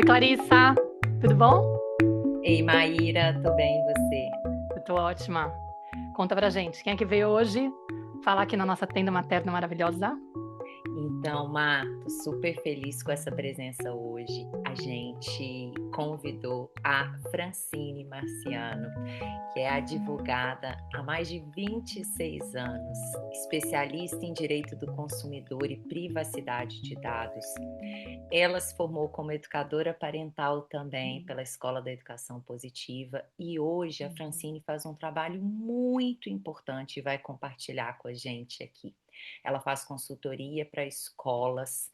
Oi, Clarissa, tudo bom? Ei, Maíra, tô bem, e você? Eu tô ótima. Conta pra gente, quem é que veio hoje falar aqui na nossa tenda materna maravilhosa? Então, Mar, tô super feliz com essa presença hoje. A gente convidou a Francine Marciano, que é advogada há mais de 26 anos, especialista em direito do consumidor e privacidade de dados. Ela se formou como educadora parental também pela Escola da Educação Positiva e hoje a Francine faz um trabalho muito importante e vai compartilhar com a gente aqui. Ela faz consultoria para escolas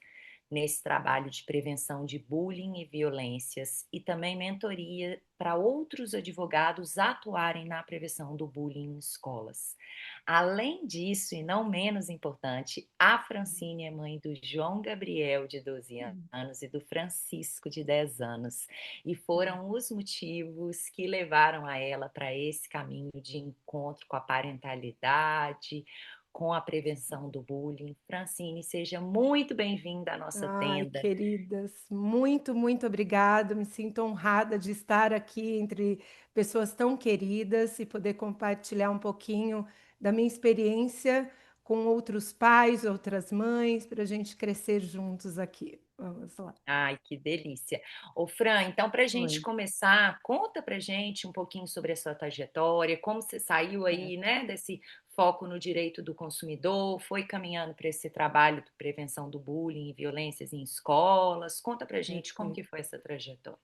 nesse trabalho de prevenção de bullying e violências e também mentoria para outros advogados atuarem na prevenção do bullying em escolas. Além disso, e não menos importante, a Francine é mãe do João Gabriel, de 12 anos, e do Francisco, de 10 anos. E foram os motivos que levaram a ela para esse caminho de encontro com a parentalidade, com a prevenção do bullying. Francine, seja muito bem-vinda à nossa Ai, tenda. queridas, muito, muito obrigada. Me sinto honrada de estar aqui entre pessoas tão queridas e poder compartilhar um pouquinho da minha experiência com outros pais, outras mães, para a gente crescer juntos aqui. Vamos lá. Ai, que delícia. Ô, Fran, então, para a gente Oi. começar, conta para gente um pouquinho sobre a sua trajetória, como você saiu aí, né, desse foco no direito do consumidor, foi caminhando para esse trabalho de prevenção do bullying e violências em escolas. Conta para gente como Perfeito. que foi essa trajetória.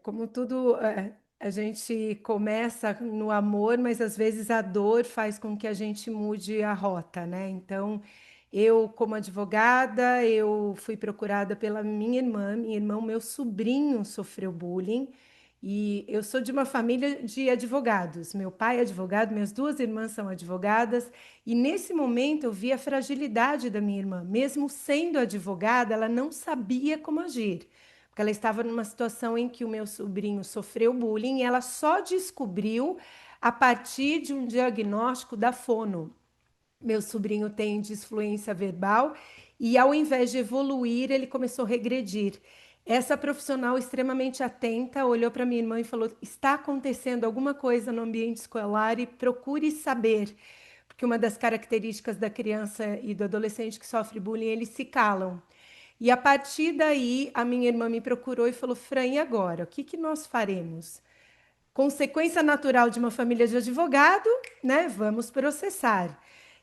Como tudo, a gente começa no amor, mas às vezes a dor faz com que a gente mude a rota, né? Então, eu, como advogada, eu fui procurada pela minha irmã, o meu sobrinho sofreu bullying, e eu sou de uma família de advogados. Meu pai é advogado, minhas duas irmãs são advogadas, e nesse momento eu vi a fragilidade da minha irmã. Mesmo sendo advogada, ela não sabia como agir. Porque ela estava numa situação em que o meu sobrinho sofreu bullying e ela só descobriu a partir de um diagnóstico da fono. Meu sobrinho tem disfluência verbal e, ao invés de evoluir, ele começou a regredir. Essa profissional extremamente atenta olhou para minha irmã e falou: está acontecendo alguma coisa no ambiente escolar e procure saber. Porque uma das características da criança e do adolescente que sofre bullying, eles se calam. E a partir daí, a minha irmã me procurou e falou: Fran, e agora? O que que nós faremos? Consequência natural de uma família de advogado, né? Vamos processar.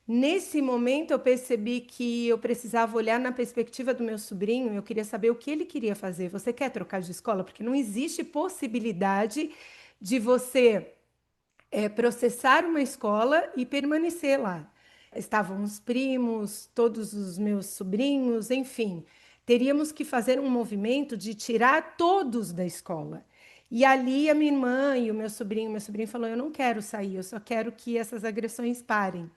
Nesse momento, eu percebi que eu precisava olhar na perspectiva do meu sobrinho. Eu queria saber o que ele queria fazer. Você quer trocar de escola? Porque não existe possibilidade de você processar uma escola e permanecer lá. Estavam os primos, todos os meus sobrinhos, enfim. Teríamos que fazer um movimento de tirar todos da escola. E ali a minha irmã e o meu sobrinho falou: Eu não quero sair, eu só quero que essas agressões parem.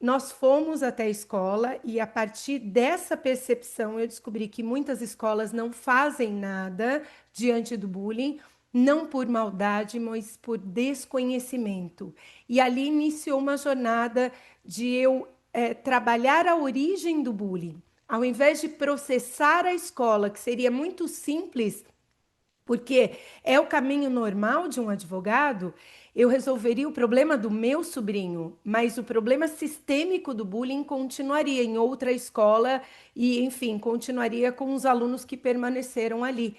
Nós fomos até a escola e, a partir dessa percepção, eu descobri que muitas escolas não fazem nada diante do bullying, não por maldade, mas por desconhecimento. E ali iniciou uma jornada de eu trabalhar a origem do bullying. Ao invés de processar a escola, que seria muito simples, porque é o caminho normal de um advogado, eu resolveria o problema do meu sobrinho, mas o problema sistêmico do bullying continuaria em outra escola e, enfim, continuaria com os alunos que permaneceram ali.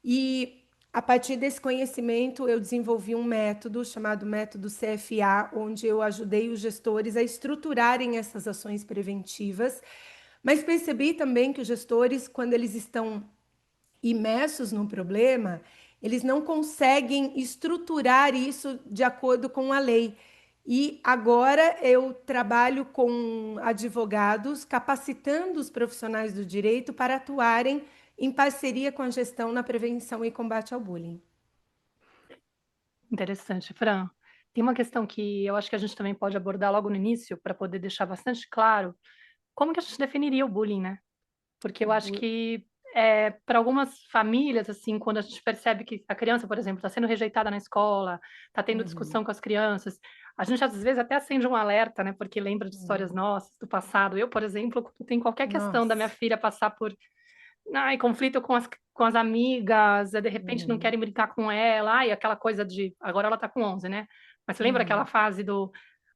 E a partir desse conhecimento, eu desenvolvi um método chamado método CFA, onde eu ajudei os gestores a estruturarem essas ações preventivas, mas percebi também que os gestores, quando eles estão imersos no problema, eles não conseguem estruturar isso de acordo com a lei. E agora eu trabalho com advogados, capacitando os profissionais do direito para atuarem em parceria com a gestão na prevenção e combate ao bullying. Interessante, Fran. Tem uma questão que eu acho que a gente também pode abordar logo no início, para poder deixar bastante claro como que a gente definiria o bullying, né? Porque O eu acho bu- que, para algumas famílias, assim, quando a gente percebe que a criança, por exemplo, está sendo rejeitada na escola, está tendo Uhum, discussão com as crianças, a gente às vezes até acende um alerta, né? Porque lembra de histórias uhum. nossas do passado. Eu, por exemplo, quando tem qualquer questão da minha Nossa, filha passar por ai, conflito com as amigas, de repente não Uhum, querem brincar com ela, ai, aquela coisa de, agora ela tá com 11, né? Mas você lembra aquela uhum. fase do,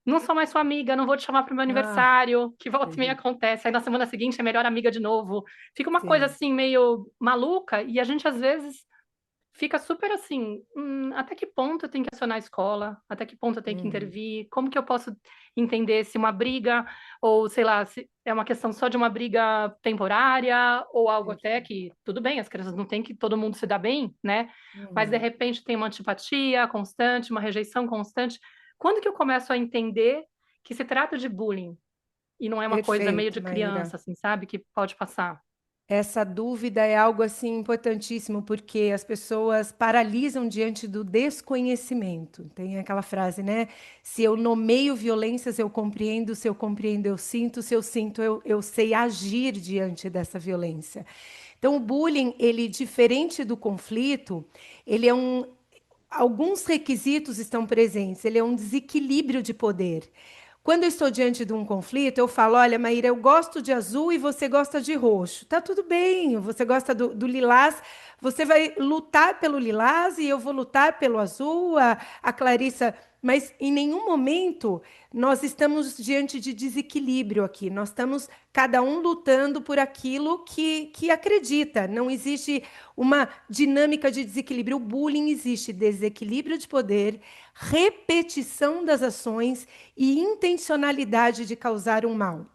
não sou mais sua amiga, não vou te chamar pro meu Ah, aniversário, que volta e meia terrível. acontece, aí na semana seguinte é melhor amiga de novo. Fica uma coisa Sim. assim, meio maluca, e a gente às vezes fica super assim, até que ponto eu tenho que acionar a escola? Até que ponto eu tenho que Uhum. intervir? Como que eu posso entender se uma briga, ou sei lá, se é uma questão só de uma briga temporária, ou algo até Perfeito. que, tudo bem, as crianças não têm que todo mundo se dar bem, né? Mas de Uhum. repente tem uma antipatia constante, uma rejeição constante. Quando que eu começo a entender que se trata de bullying e não é uma coisa meio Perfeito, de Maíra. criança, assim, sabe? Que pode passar. Essa dúvida é algo assim importantíssimo, porque as pessoas paralisam diante do desconhecimento. Tem aquela frase, né? Se eu nomeio violências, eu compreendo, se eu compreendo, eu sinto, eu sei agir diante dessa violência. Então, o bullying, ele, diferente do conflito, ele é um. Alguns requisitos estão presentes, ele é um desequilíbrio de poder. Quando eu estou diante de um conflito, eu falo: olha, Maíra, eu gosto de azul e você gosta de roxo. Tá tudo bem, você gosta do lilás, você vai lutar pelo lilás e eu vou lutar pelo azul, a Clarissa. Mas em nenhum momento nós estamos diante de desequilíbrio aqui. Nós estamos cada um lutando por aquilo que acredita. Não existe uma dinâmica de desequilíbrio. O bullying existe desequilíbrio de poder, repetição das ações e intencionalidade de causar um mal.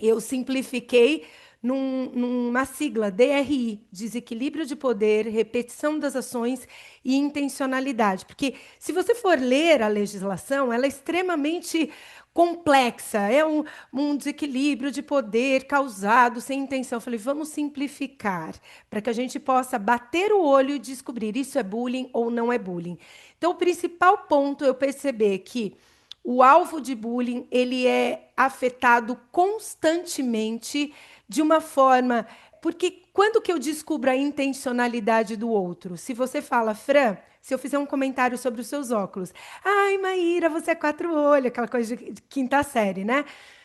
Eu simplifiquei numa sigla, DRI, desequilíbrio de poder, repetição das ações e intencionalidade. Porque se você for ler a legislação, ela é extremamente complexa, é um desequilíbrio de poder causado sem intenção. Eu falei, vamos simplificar, para que a gente possa bater o olho e descobrir isso é bullying ou não é bullying. Então, o principal ponto é eu perceber que o alvo de bullying, ele é afetado constantemente de uma forma, porque quando que eu descubro a intencionalidade do outro? Se você fala, Fran, se eu fizer um comentário sobre os seus óculos, ai, Maíra, você é quatro olhos, aquela coisa de quinta série, né?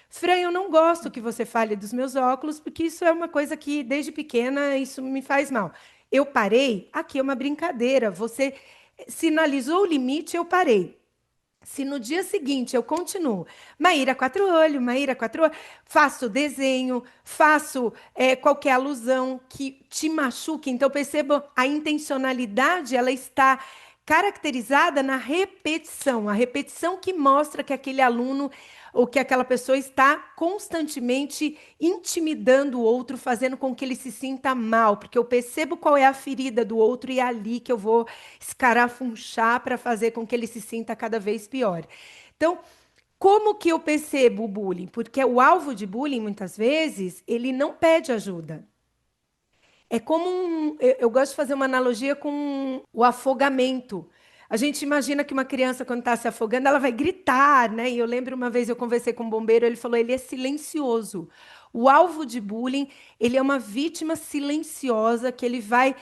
Fran, eu não gosto que você fale dos meus óculos, porque isso é uma coisa que desde pequena isso me faz mal. Eu parei, aqui é uma brincadeira. Você sinalizou o limite, eu parei. Se no dia seguinte eu continuo, Maíra quatro olhos, Maíra quatro olhos, faço desenho, faço qualquer alusão que te machuque, então perceba a intencionalidade, ela está caracterizada na repetição, a repetição que mostra que aquele aluno ou que aquela pessoa está constantemente intimidando o outro, fazendo com que ele se sinta mal, porque eu percebo qual é a ferida do outro e é ali que eu vou escarafunchar para fazer com que ele se sinta cada vez pior. Então, como que eu percebo o bullying? Porque o alvo de bullying, muitas vezes, ele não pede ajuda. É como eu gosto de fazer uma analogia com o afogamento. A gente imagina que uma criança, quando está se afogando, ela vai gritar, né? E eu lembro uma vez eu conversei com um bombeiro, ele falou, ele é silencioso. O alvo de bullying, ele é uma vítima silenciosa que ele vai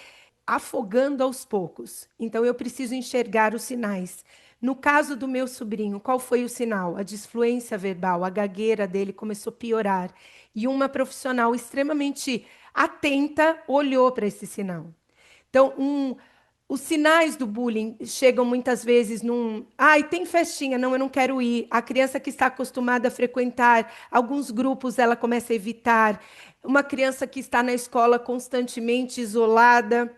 afogando aos poucos. Então eu preciso enxergar os sinais. No caso do meu sobrinho, qual foi o sinal? A disfluência verbal, a gagueira dele começou a piorar. E uma profissional extremamente atenta olhou para esse sinal. Então, os sinais do bullying chegam muitas vezes num. Ai, tem festinha, não, eu não quero ir. A criança que está acostumada a frequentar alguns grupos, ela começa a evitar. Uma criança que está na escola constantemente isolada,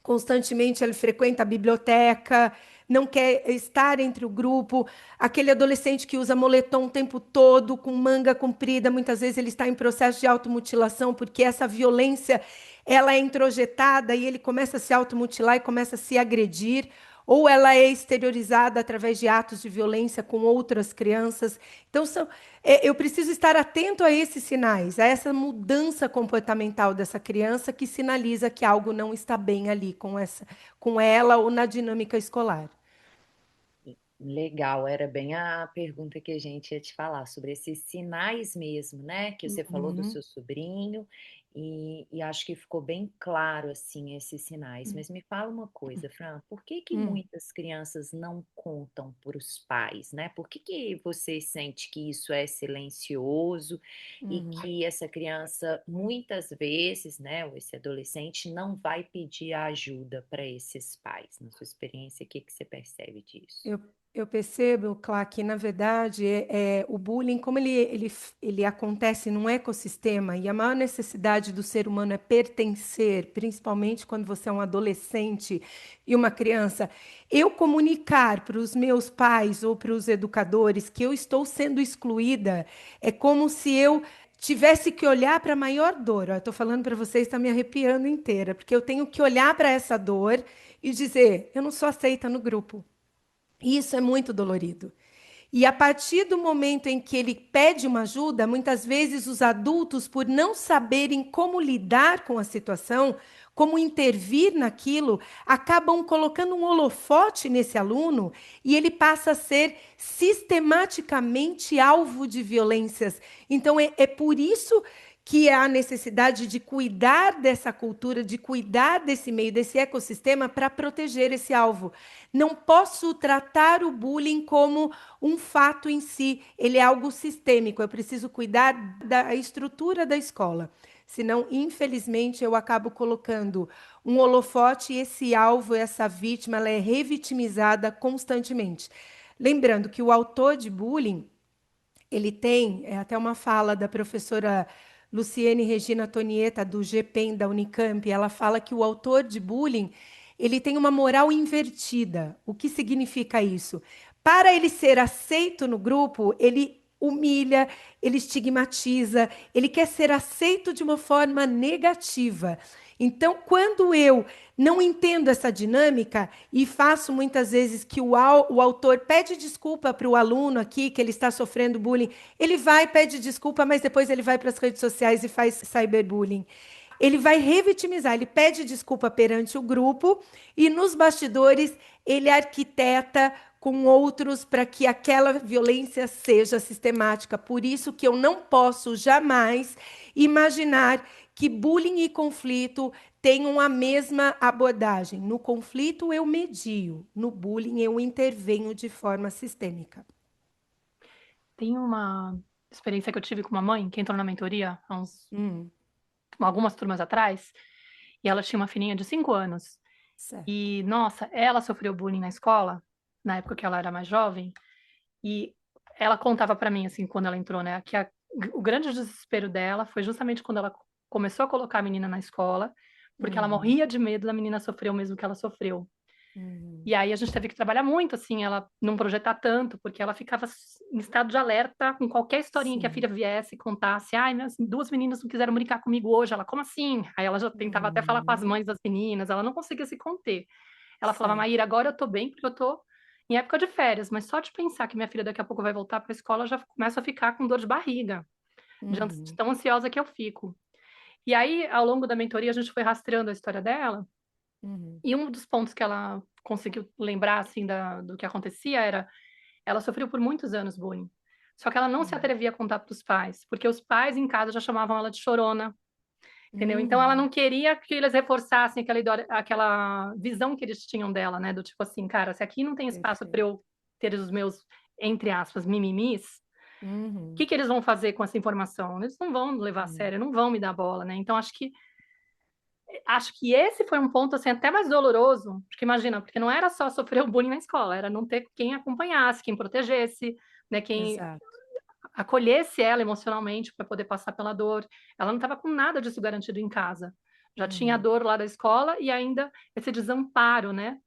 constantemente ele frequenta a biblioteca, não quer estar entre o grupo, aquele adolescente que usa moletom o tempo todo, com manga comprida, muitas vezes ele está em processo de automutilação, porque essa violência ela é introjetada e ele começa a se automutilar e começa a se agredir, ou ela é exteriorizada através de atos de violência com outras crianças. Então, eu preciso estar atento a esses sinais, a essa mudança comportamental dessa criança que sinaliza que algo não está bem ali com ela ou na dinâmica escolar. Legal, era bem a pergunta que a gente ia te falar sobre esses sinais mesmo, né? Que você falou do Uhum, seu sobrinho e acho que ficou bem claro, assim, esses sinais. Mas me fala uma coisa, Fran, por que que Hum. muitas crianças não contam para os pais, né? Por que que você sente que isso é silencioso e Uhum. que essa criança, muitas vezes, né, ou esse adolescente, não vai pedir ajuda para esses pais? Na sua experiência, o que que você percebe disso? Eu, eu percebo, Clá, que na verdade o bullying, como ele acontece num ecossistema, e a maior necessidade do ser humano é pertencer, principalmente quando você é um adolescente e uma criança, eu comunicar para os meus pais ou para os educadores que eu estou sendo excluída, é como se eu tivesse que olhar para a maior dor. Estou falando para vocês, está me arrepiando inteira, porque eu tenho que olhar para essa dor e dizer, eu não sou aceita no grupo. Isso é muito dolorido. E a partir do momento em que ele pede uma ajuda, muitas vezes os adultos, por não saberem como lidar com a situação, como intervir naquilo, acabam colocando um holofote nesse aluno e ele passa a ser sistematicamente alvo de violências. Então, é por isso que há necessidade de cuidar dessa cultura, de cuidar desse meio, desse ecossistema, para proteger esse alvo. Não posso tratar o bullying como um fato em si, ele é algo sistêmico. Eu preciso cuidar da estrutura da escola. Senão, infelizmente, eu acabo colocando um holofote e esse alvo, essa vítima, ela é revitimizada constantemente. Lembrando que o autor de bullying, ele tem, é até uma fala da professora Luciene Regina Tonieta, do GPEM da Unicamp, ela fala que o autor de bullying, ele tem uma moral invertida. O que significa isso? Para ele ser aceito no grupo, ele humilha, ele estigmatiza, ele quer ser aceito de uma forma negativa. Então, quando eu não entendo essa dinâmica e faço muitas vezes que o autor pede desculpa para o aluno aqui, que ele está sofrendo bullying, ele vai, pede desculpa, mas depois ele vai para as redes sociais e faz cyberbullying. Ele vai revitimizar, ele pede desculpa perante o grupo e nos bastidores ele arquiteta com outros para que aquela violência seja sistemática. Por isso que eu não posso jamais imaginar que bullying e conflito tenham a mesma abordagem. No conflito eu medio, no bullying eu intervenho de forma sistêmica. Tem uma experiência que eu tive com uma mãe que entrou na mentoria há Hum, algumas turmas atrás, e ela tinha uma filhinha de 5 anos. certo. E, nossa, ela sofreu bullying na escola, na época que ela era mais jovem, e ela contava para mim, assim, quando ela entrou, né, que o grande desespero dela foi justamente quando ela começou a colocar a menina na escola, porque ela Uhum, morria de medo da menina sofrer o mesmo que ela sofreu. uhum. E aí a gente teve que trabalhar muito, assim, ela não projetar tanto, porque ela ficava em estado de alerta com qualquer historinha que a Sim. filha viesse e contasse. Ai, minhas 2 meninas não quiseram brincar comigo hoje. Ela, como assim? Aí ela já tentava até falar com as Uhum, mães das meninas, ela não conseguia se conter. Ela falava, certo. Maíra, agora eu tô bem porque eu tô em época de férias, mas só de pensar que minha filha daqui a pouco vai voltar para a escola, eu já começo a ficar com dor de barriga, de Uhum, tão ansiosa que eu fico. E aí, ao longo da mentoria, a gente foi rastreando a história dela, uhum, e um dos pontos que ela conseguiu lembrar, assim, do que acontecia era, ela sofreu por muitos anos bullying. Só que ela não se uhum, atrevia a contar para os pais, porque os pais em casa já chamavam ela de chorona, entendeu? Então ela uhum. não queria que eles reforçassem aquela visão que eles tinham dela, né? Do tipo assim, cara, se aqui não tem espaço para Perfeito. eu ter os meus, entre aspas, mimimis, o Uhum, que que eles vão fazer com essa informação? Eles não vão levar a uhum. sério, não vão me dar bola, né? Então acho que esse foi um ponto assim até mais doloroso, porque imagina, porque não era só sofrer o bullying na escola, era não ter quem acompanhasse, quem protegesse, né, quem Exato. acolhesse ela emocionalmente para poder passar pela dor. Ela não estava com nada disso garantido em casa. Já tinha a Uhum, dor lá da escola e ainda esse desamparo, né?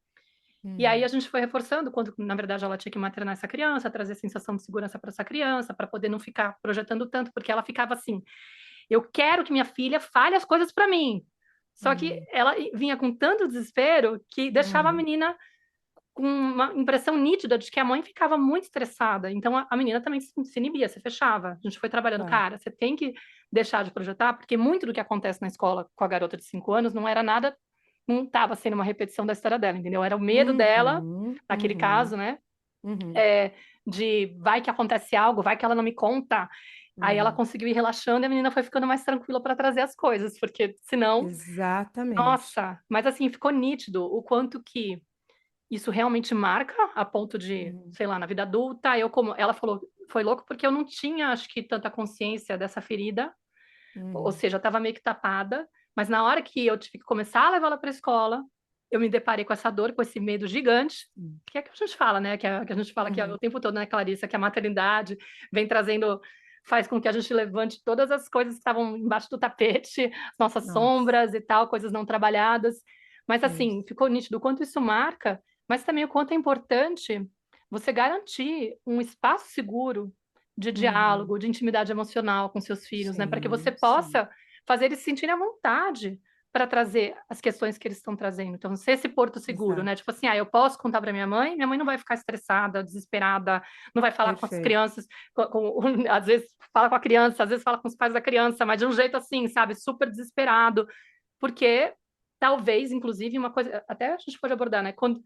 E aí uhum, a gente foi reforçando quando, na verdade, ela tinha que maternar essa criança, trazer sensação de segurança para essa criança, para poder não ficar projetando tanto, porque ela ficava assim: eu quero que minha filha fale as coisas para mim. Só que uhum, ela vinha com tanto desespero que deixava a uhum. menina com uma impressão nítida de que a mãe ficava muito estressada. Então a menina também se inibia, se fechava. A gente foi trabalhando, Claro. cara, você tem que deixar de projetar, porque muito do que acontece na escola com a garota de 5 anos não era nada, não estava sendo uma repetição da história dela, entendeu? Era o medo dela, Uhum, naquele uhum, caso, né? uhum, É, de vai que acontece algo, vai que ela não me conta. Aí ela conseguiu ir relaxando e a menina foi ficando mais tranquila para trazer as coisas, porque senão, Exatamente. nossa, mas assim, ficou nítido o quanto que isso realmente marca a ponto de, Uhum, sei lá, na vida adulta, eu como ela falou, foi louco porque eu não tinha, acho que tanta consciência dessa ferida, ou uhum, seja, estava meio que tapada, mas na hora que eu tive que começar a levar ela para a escola, eu me deparei com essa dor, com esse medo gigante, que é que a gente fala, né? Que a gente fala que é o uhum. tempo todo, né, Clarissa, que a maternidade vem trazendo, faz com que a gente levante todas as coisas que estavam embaixo do tapete, as nossas Nossa, sombras e tal, coisas não trabalhadas. Mas é assim, isso. ficou nítido o quanto isso marca, mas também o quanto é importante você garantir um espaço seguro de Uhum. diálogo, de intimidade emocional com seus filhos, né? Para que você Sim, sim, possa fazer eles se sentirem à vontade para trazer as questões que eles estão trazendo. Então, ser esse porto seguro, né? exato. Tipo assim, eu posso contar para minha mãe não vai ficar estressada, desesperada, não vai falar com as Perfeito. crianças, às vezes fala com a criança, às vezes fala com os pais da criança, mas de um jeito assim, sabe, super desesperado, porque talvez, inclusive, uma coisa, até a gente pode abordar, né? Quando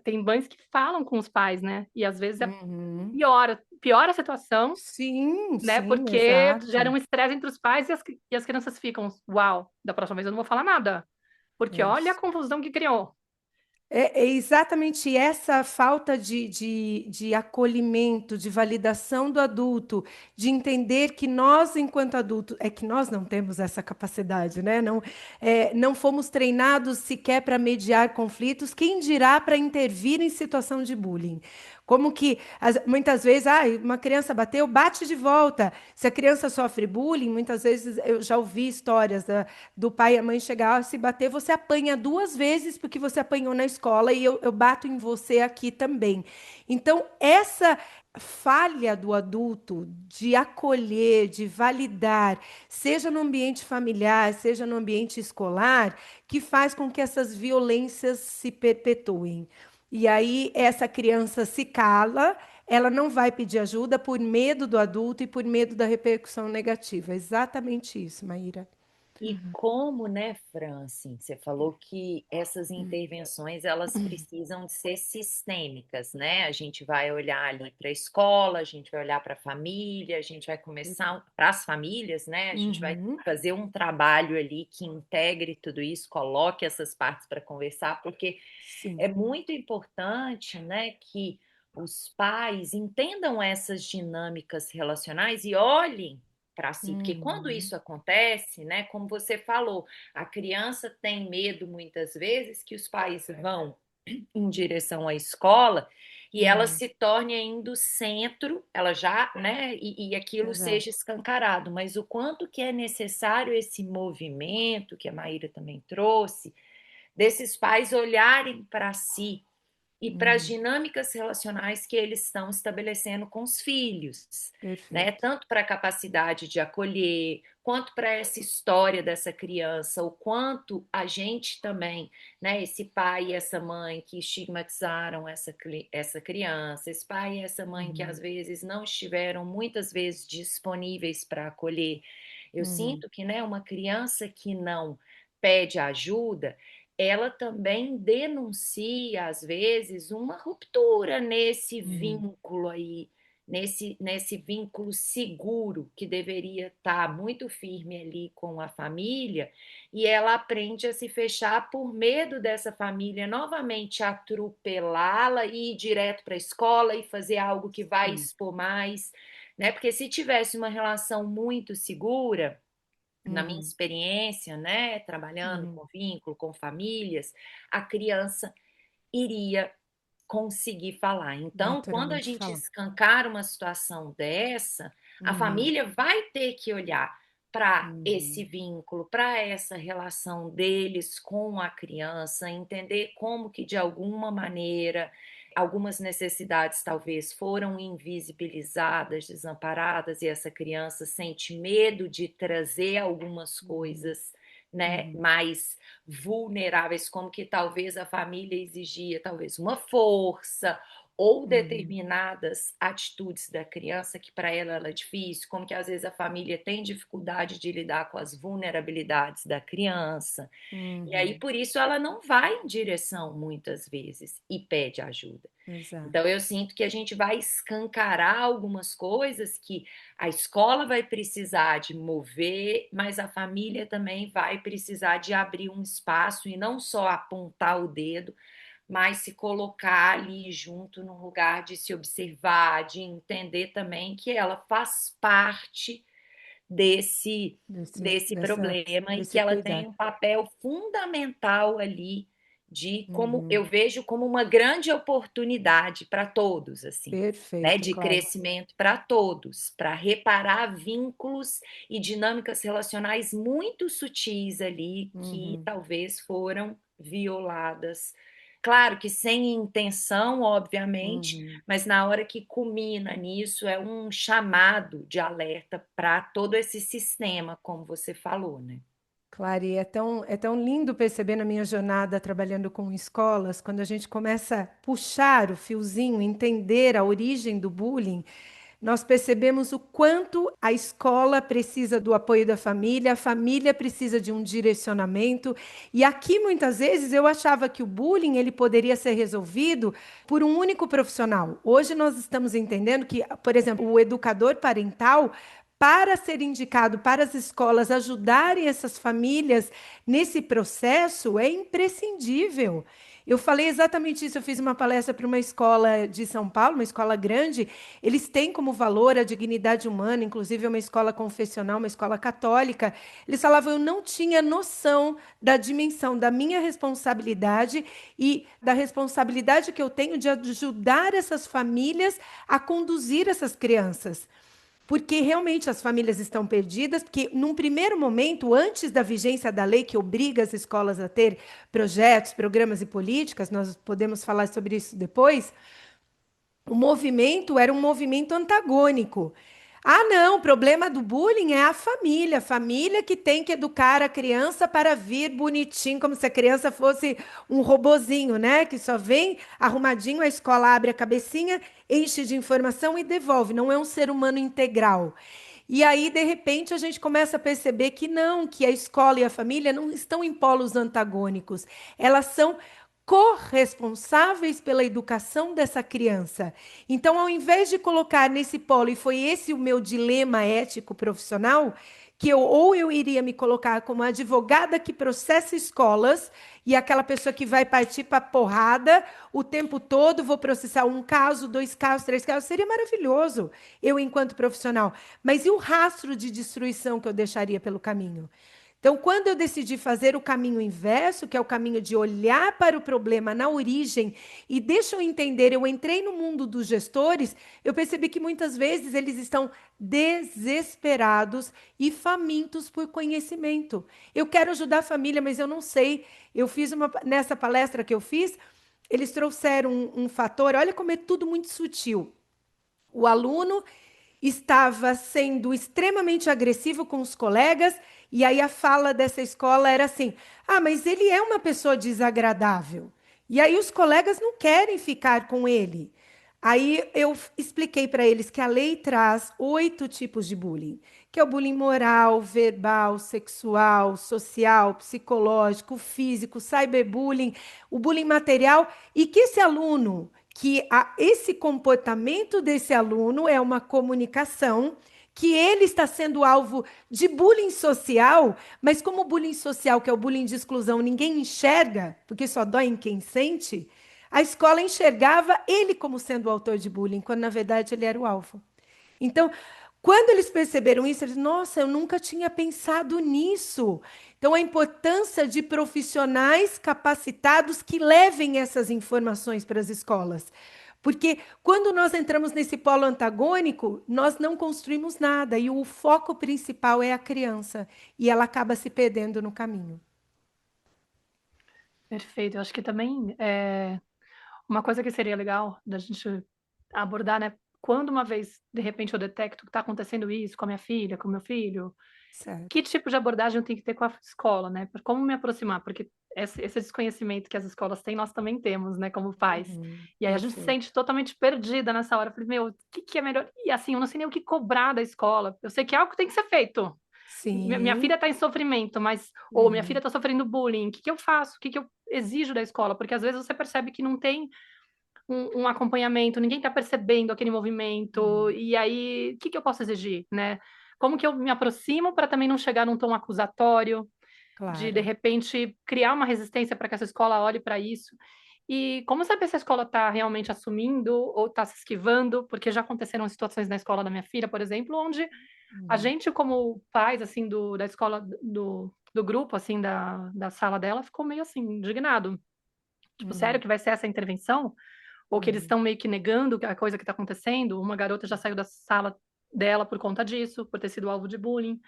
tem mães que falam com os pais, né? E às vezes Uhum. piora a situação, Sim, né? sim, Porque gera exato. um estresse entre os pais e as crianças ficam, uau, da próxima vez eu não vou falar nada, porque É olha a isso. confusão que criou. É exatamente essa falta de acolhimento, de validação do adulto, de entender que nós, enquanto adultos, é que nós não temos essa capacidade, né? Não, não fomos treinados sequer para mediar conflitos, quem dirá para intervir em situação de bullying? Como que muitas vezes, uma criança bateu, bate de volta. Se a criança sofre bullying, muitas vezes eu já ouvi histórias do pai e a mãe chegar, se bater, você apanha duas vezes porque você apanhou na escola e eu bato em você aqui também. Então, essa falha do adulto de acolher, de validar, seja no ambiente familiar, seja no ambiente escolar, que faz com que essas violências se perpetuem. E aí essa criança se cala, ela não vai pedir ajuda por medo do adulto e por medo da repercussão negativa. É exatamente isso, Maíra. E como, né, Fran, assim, você falou que essas intervenções elas precisam de ser sistêmicas, né? A gente vai olhar ali para a escola, a gente vai olhar para a família, a gente vai começar para as famílias, né? A gente vai Uhum, fazer um trabalho ali que integre tudo isso, coloque essas partes para conversar, porque sim. é muito importante, né, que os pais entendam essas dinâmicas relacionais e olhem para si, porque quando Uhum, isso acontece, né, como você falou, a criança tem medo muitas vezes que os pais vão em direção à escola e ela uhum, se torne ainda o centro, ela já, né, e aquilo seja exato. escancarado, mas o quanto que é necessário esse movimento que a Maíra também trouxe, desses pais olharem para si e para as Uhum, dinâmicas relacionais que eles estão estabelecendo com os filhos, né? perfeito. Tanto para a capacidade de acolher, quanto para essa história dessa criança, o quanto a gente também, né? Esse pai e essa mãe que estigmatizaram essa criança, esse pai e essa mãe que às Uhum, vezes não estiveram muitas vezes disponíveis para acolher. Eu uhum, sinto que, né? Uma criança que não pede ajuda, ela também denuncia, às vezes, uma ruptura nesse uhum, vínculo aí, nesse vínculo seguro que deveria estar muito firme ali com a família, e ela aprende a se fechar por medo dessa família novamente atropelá-la e ir direto para a escola e fazer algo que vai sim. expor mais, né? Porque se tivesse uma relação muito segura, na minha Uhum, experiência, né, trabalhando uhum, com vínculo, com famílias, a criança iria conseguir falar. Então, quando a naturalmente gente falar. escancara uma situação dessa, a Uhum, família vai ter que olhar para esse uhum, vínculo, para essa relação deles com a criança, entender como que de alguma maneira algumas necessidades talvez foram invisibilizadas, desamparadas e essa criança sente medo de trazer algumas uhum, coisas, né, uhum, mais vulneráveis, como que talvez a família exigia talvez uma força ou uhum, determinadas atitudes da criança que para ela é difícil, como que às vezes a família tem dificuldade de lidar com as vulnerabilidades da criança. E aí uhum, por isso ela não vai em direção muitas vezes e pede ajuda. exato. Então, eu sinto que a gente vai escancarar algumas coisas que a escola vai precisar de mover, mas a família também vai precisar de abrir um espaço e não só apontar o dedo, mas se colocar ali junto no lugar de se observar, de entender também que ela faz parte desse problema e que Desse ela cuidado. tem um papel fundamental ali de como eu Uhum. vejo como uma grande oportunidade para todos, assim, né, Perfeito, de Clara. crescimento para todos, para reparar vínculos e dinâmicas relacionais muito sutis ali que Uhum. talvez foram violadas. Claro que sem intenção, obviamente, Uhum. mas na hora que culmina nisso, é um chamado de alerta para todo esse sistema, como você falou, né? Claro, e é tão lindo perceber na minha jornada trabalhando com escolas, quando a gente começa a puxar o fiozinho, entender a origem do bullying, nós percebemos o quanto a escola precisa do apoio da família, a família precisa de um direcionamento. E aqui muitas vezes eu achava que o bullying ele poderia ser resolvido por um único profissional. Hoje nós estamos entendendo que, por exemplo, o educador parental para ser indicado para as escolas ajudarem essas famílias nesse processo é imprescindível. Eu falei exatamente isso. Eu fiz uma palestra para uma escola de São Paulo, uma escola grande. Eles têm como valor a dignidade humana, inclusive é uma escola confessional, uma escola católica. Eles falavam, eu não tinha noção da dimensão da minha responsabilidade e da responsabilidade que eu tenho de ajudar essas famílias a conduzir essas crianças. Porque realmente as famílias estão perdidas, porque num primeiro momento, antes da vigência da lei que obriga as escolas a ter projetos, programas e políticas, nós podemos falar sobre isso depois, o movimento era um movimento antagônico. Ah, não, o problema do bullying é a família que tem que educar a criança para vir bonitinho, como se a criança fosse um robozinho, né? Que só vem arrumadinho, a escola abre a cabecinha, enche de informação e devolve. Não é um ser humano integral. E aí, de repente, a gente começa a perceber que não, que a escola e a família não estão em polos antagônicos. Elas são corresponsáveis pela educação dessa criança. Então, ao invés de colocar nesse polo, e foi esse o meu dilema ético profissional, que eu iria me colocar como advogada que processa escolas e aquela pessoa que vai partir para porrada o tempo todo, vou processar um caso, dois casos, três casos, seria maravilhoso, eu enquanto profissional. Mas e o rastro de destruição que eu deixaria pelo caminho? Então, quando eu decidi fazer o caminho inverso, que é o caminho de olhar para o problema na origem, e deixa eu entender, eu entrei no mundo dos gestores, eu percebi que muitas vezes eles estão desesperados e famintos por conhecimento. Eu quero ajudar a família, mas eu não sei. Eu fiz nessa palestra que eu fiz, eles trouxeram um fator, olha como é tudo muito sutil. O aluno estava sendo extremamente agressivo com os colegas, e aí a fala dessa escola era assim: ah, mas ele é uma pessoa desagradável. E aí os colegas não querem ficar com ele. Aí eu expliquei para eles que a lei traz 8 tipos de bullying, que é o bullying moral, verbal, sexual, social, psicológico, físico, cyberbullying, o bullying material, e que esse aluno esse comportamento desse aluno é uma comunicação que ele está sendo alvo de bullying social, mas como o bullying social, que é o bullying de exclusão, ninguém enxerga, porque só dói em quem sente, a escola enxergava ele como sendo o autor de bullying, quando na verdade ele era o alvo. Então, quando eles perceberam isso, eles, nossa, eu nunca tinha pensado nisso. Então, a importância de profissionais capacitados que levem essas informações para as escolas. Porque quando nós entramos nesse polo antagônico, nós não construímos nada e o foco principal é a criança e ela acaba se perdendo no caminho. Perfeito. Eu acho que também uma coisa que seria legal da gente abordar, né? Quando uma vez, de repente, eu detecto que está acontecendo isso com a minha filha, com o meu filho, que Certo. tipo de abordagem eu tenho que ter com a escola, né? Como me aproximar? Porque esse desconhecimento que as escolas têm, nós também temos, né, como pais. Uhum. E aí a gente se Perfeito. sente totalmente perdida nessa hora. Eu falei, meu, o que que é melhor? E assim, eu não sei nem o que cobrar da escola. Eu sei que é algo que tem que ser feito. Minha filha Sim. está em sofrimento, mas ou minha filha Uhum. está sofrendo bullying. O que que eu faço? O que que eu exijo da escola? Porque às vezes você percebe que não tem um acompanhamento, ninguém está percebendo aquele movimento, Uhum. e aí, o que que eu posso exigir, né? Como que eu me aproximo para também não chegar num tom acusatório, de Claro. repente, criar uma resistência para que essa escola olhe para isso? E como saber se a escola está realmente assumindo ou está se esquivando? Porque já aconteceram situações na escola da minha filha, por exemplo, onde a Uhum. gente, como pais, assim, da escola, do grupo, assim, da sala dela, ficou meio assim, indignado. Tipo, sério Uhum. que vai ser essa intervenção? Ou que eles Uhum. estão meio que negando a coisa que está acontecendo? Uma garota já saiu da sala dela por conta disso, por ter sido alvo de bullying.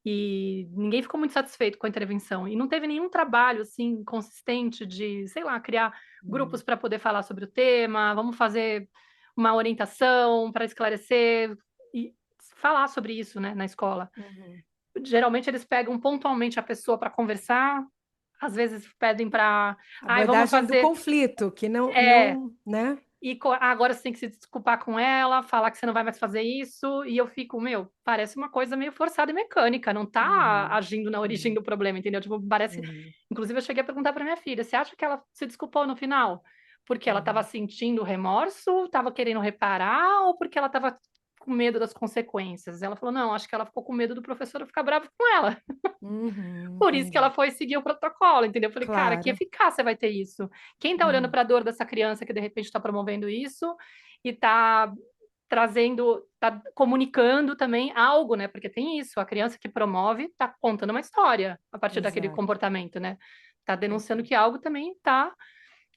E ninguém ficou muito satisfeito com a intervenção. E não teve nenhum trabalho, assim, consistente de, sei lá, criar Uhum. grupos para poder falar sobre o tema, vamos fazer uma orientação para esclarecer e falar sobre isso, né, na escola. Uhum. Geralmente eles pegam pontualmente a pessoa para conversar, às vezes pedem para, ai, vamos Abordagem do fazer, conflito, que é, né? agora você tem que se desculpar com ela, falar que você não vai mais fazer isso, e eu fico, meu, parece uma coisa meio forçada e mecânica, não tá Uhum. agindo na origem Uhum. do problema, entendeu? Tipo, parece. Uhum. Inclusive, eu cheguei a perguntar para minha filha: você acha que ela se desculpou no final? Porque ela estava Uhum. sentindo remorso, estava querendo reparar, ou porque ela estava com medo das consequências? Ela falou: não, acho que ela ficou com medo do professor ficar bravo com ela. Uhum. Por isso que ela Entendi. foi seguir o protocolo, entendeu? Eu falei, cara, que Claro. eficácia vai ter isso? Quem tá olhando Uhum. para a dor dessa criança que de repente está promovendo isso e tá trazendo, tá comunicando também algo, né? Porque tem isso, a criança que promove tá contando uma história a partir daquele Exato. comportamento, né? Tá denunciando Perfeito. que algo também tá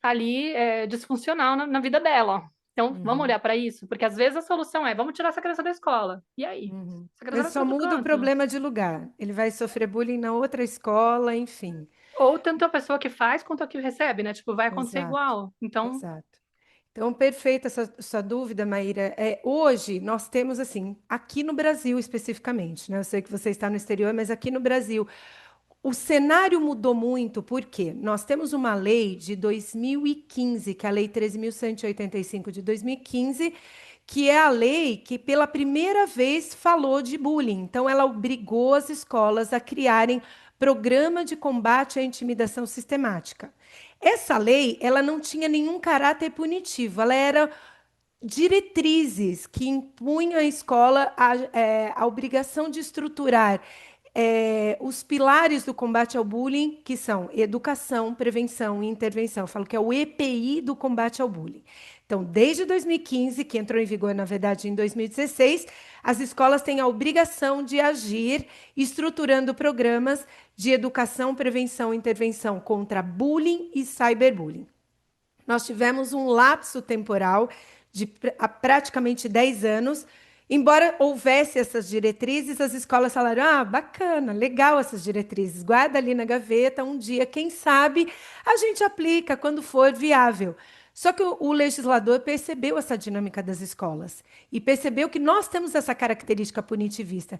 ali disfuncional na vida dela. Então, vamos Uhum. olhar para isso, porque às vezes a solução é, vamos tirar essa criança da escola. E aí? Uhum. Essa criança Ele vai para só outro muda o canto. problema de lugar. Ele vai sofrer bullying na outra escola, enfim. Ou tanto a pessoa que faz quanto a que recebe, né? Tipo, vai acontecer Exato. igual. Então, Exato. Então, perfeita essa sua dúvida, Maíra. Hoje nós temos assim, aqui no Brasil especificamente, né? Eu sei que você está no exterior, mas aqui no Brasil o cenário mudou muito, porque nós temos uma lei de 2015, que é a Lei 13.185 de 2015, que é a lei que pela primeira vez falou de bullying. Então, ela obrigou as escolas a criarem programa de combate à intimidação sistemática. Essa lei, ela não tinha nenhum caráter punitivo, ela era diretrizes que impunham à escola a obrigação de estruturar os pilares do combate ao bullying, que são educação, prevenção e intervenção. Eu falo que é o EPI do combate ao bullying. Então, desde 2015, que entrou em vigor, na verdade, em 2016, as escolas têm a obrigação de agir estruturando programas de educação, prevenção e intervenção contra bullying e cyberbullying. Nós tivemos um lapso temporal de há praticamente 10 anos. Embora houvesse essas diretrizes, as escolas falaram: ah, bacana, legal essas diretrizes, guarda ali na gaveta, um dia, quem sabe, a gente aplica quando for viável. Só que o legislador percebeu essa dinâmica das escolas e percebeu que nós temos essa característica punitivista.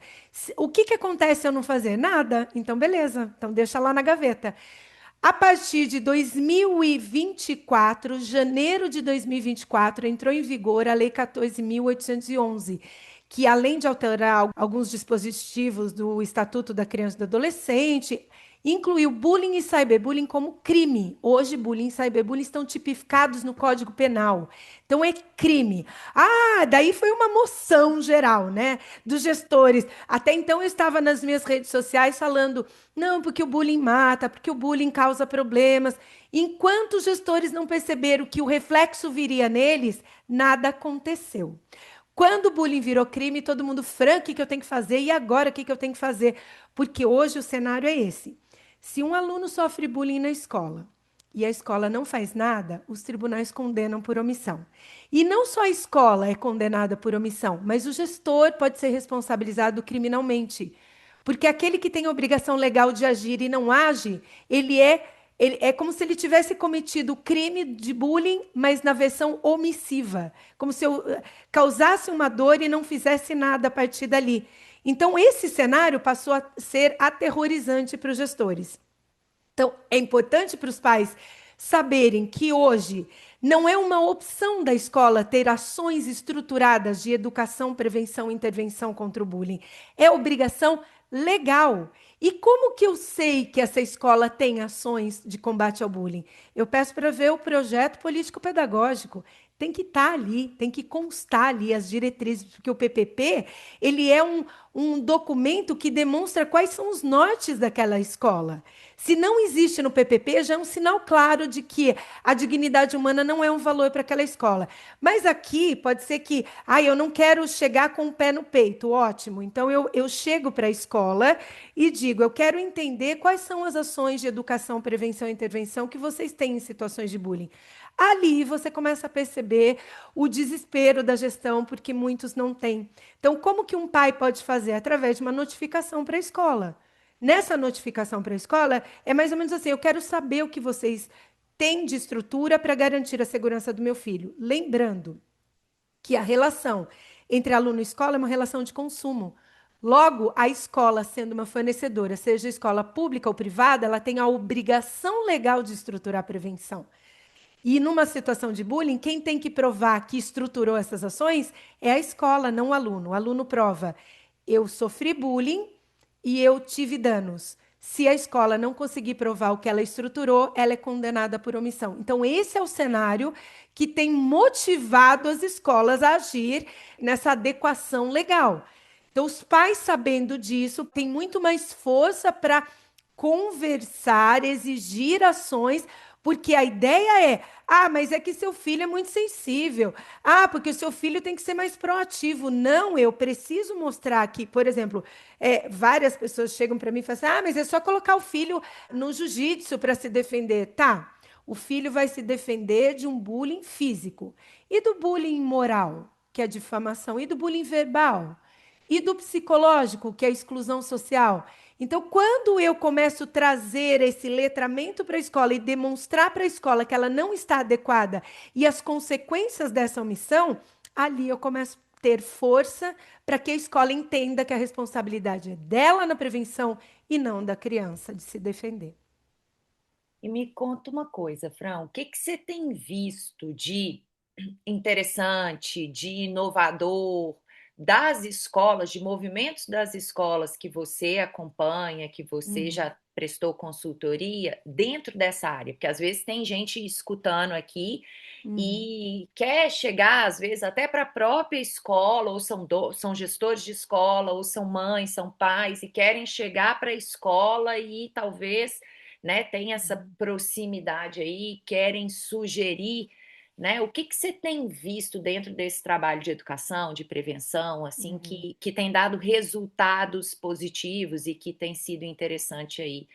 O que, que acontece se eu não fazer? Nada. Então, beleza, então deixa lá na gaveta. A partir de 2024, janeiro de 2024, entrou em vigor a Lei 14.811, que, além de alterar alguns dispositivos do Estatuto da Criança e do Adolescente, incluiu bullying e cyberbullying como crime. Hoje, bullying e cyberbullying estão tipificados no Código Penal. Então, é crime. Ah, daí foi uma moção geral, né, dos gestores. Até então, eu estava nas minhas redes sociais falando, não, porque o bullying mata, porque o bullying causa problemas. Enquanto os gestores não perceberam que o reflexo viria neles, nada aconteceu. Quando o bullying virou crime, todo mundo, Fran, o que eu tenho que fazer? E agora, o que eu tenho que fazer? Porque hoje o cenário é esse. Se um aluno sofre bullying na escola e a escola não faz nada, os tribunais condenam por omissão. E não só a escola é condenada por omissão, mas o gestor pode ser responsabilizado criminalmente. Porque aquele que tem a obrigação legal de agir e não age, ele é como se ele tivesse cometido o crime de bullying, mas na versão omissiva. Como se eu causasse uma dor e não fizesse nada a partir dali. Então, esse cenário passou a ser aterrorizante para os gestores. Então, é importante para os pais saberem que hoje não é uma opção da escola ter ações estruturadas de educação, prevenção e intervenção contra o bullying. É obrigação legal. E como que eu sei que essa escola tem ações de combate ao bullying? Eu peço para ver o projeto político-pedagógico. Tem que estar ali, tem que constar ali as diretrizes, porque o PPP, ele é um documento que demonstra quais são os nortes daquela escola. Se não existe no PPP, já é um sinal claro de que a dignidade humana não é um valor para aquela escola. Mas aqui pode ser que, eu não quero chegar com o pé no peito, ótimo. Então eu chego para a escola e digo, eu quero entender quais são as ações de educação, prevenção e intervenção que vocês têm em situações de bullying. Ali você começa a perceber o desespero da gestão, porque muitos não têm. Então, como que um pai pode fazer? Através de uma notificação para a escola. Nessa notificação para a escola, é mais ou menos assim: eu quero saber o que vocês têm de estrutura para garantir a segurança do meu filho. Lembrando que a relação entre aluno e escola é uma relação de consumo. Logo, a escola, sendo uma fornecedora, seja escola pública ou privada, ela tem a obrigação legal de estruturar a prevenção. E numa situação de bullying, quem tem que provar que estruturou essas ações é a escola, não o aluno. O aluno prova: eu sofri bullying e eu tive danos. Se a escola não conseguir provar o que ela estruturou, ela é condenada por omissão. Então, esse é o cenário que tem motivado as escolas a agir nessa adequação legal. Então, os pais, sabendo disso, têm muito mais força para conversar, exigir ações, porque a ideia é: mas é que seu filho é muito sensível. Porque o seu filho tem que ser mais proativo. Não, eu preciso mostrar que, por exemplo, várias pessoas chegam para mim e falam assim: mas é só colocar o filho no jiu-jitsu para se defender. Tá, o filho vai se defender de um bullying físico. E do bullying moral, que é a difamação? E do bullying verbal? E do psicológico, que é a exclusão social? Então, quando eu começo a trazer esse letramento para a escola e demonstrar para a escola que ela não está adequada e as consequências dessa omissão, ali eu começo a ter força para que a escola entenda que a responsabilidade é dela na prevenção e não da criança de se defender. E me conta uma coisa, Fran, o que que você tem visto de interessante, de inovador das escolas, de movimentos das escolas que você acompanha, que você já prestou consultoria dentro dessa área? Porque às vezes tem gente escutando aqui e quer chegar, às vezes, até para a própria escola, ou são gestores de escola, ou são mães, são pais, e querem chegar para a escola e talvez, né, tem essa proximidade aí, querem sugerir, né? O que que você tem visto dentro desse trabalho de educação, de prevenção, assim, que tem dado resultados positivos e que tem sido interessante aí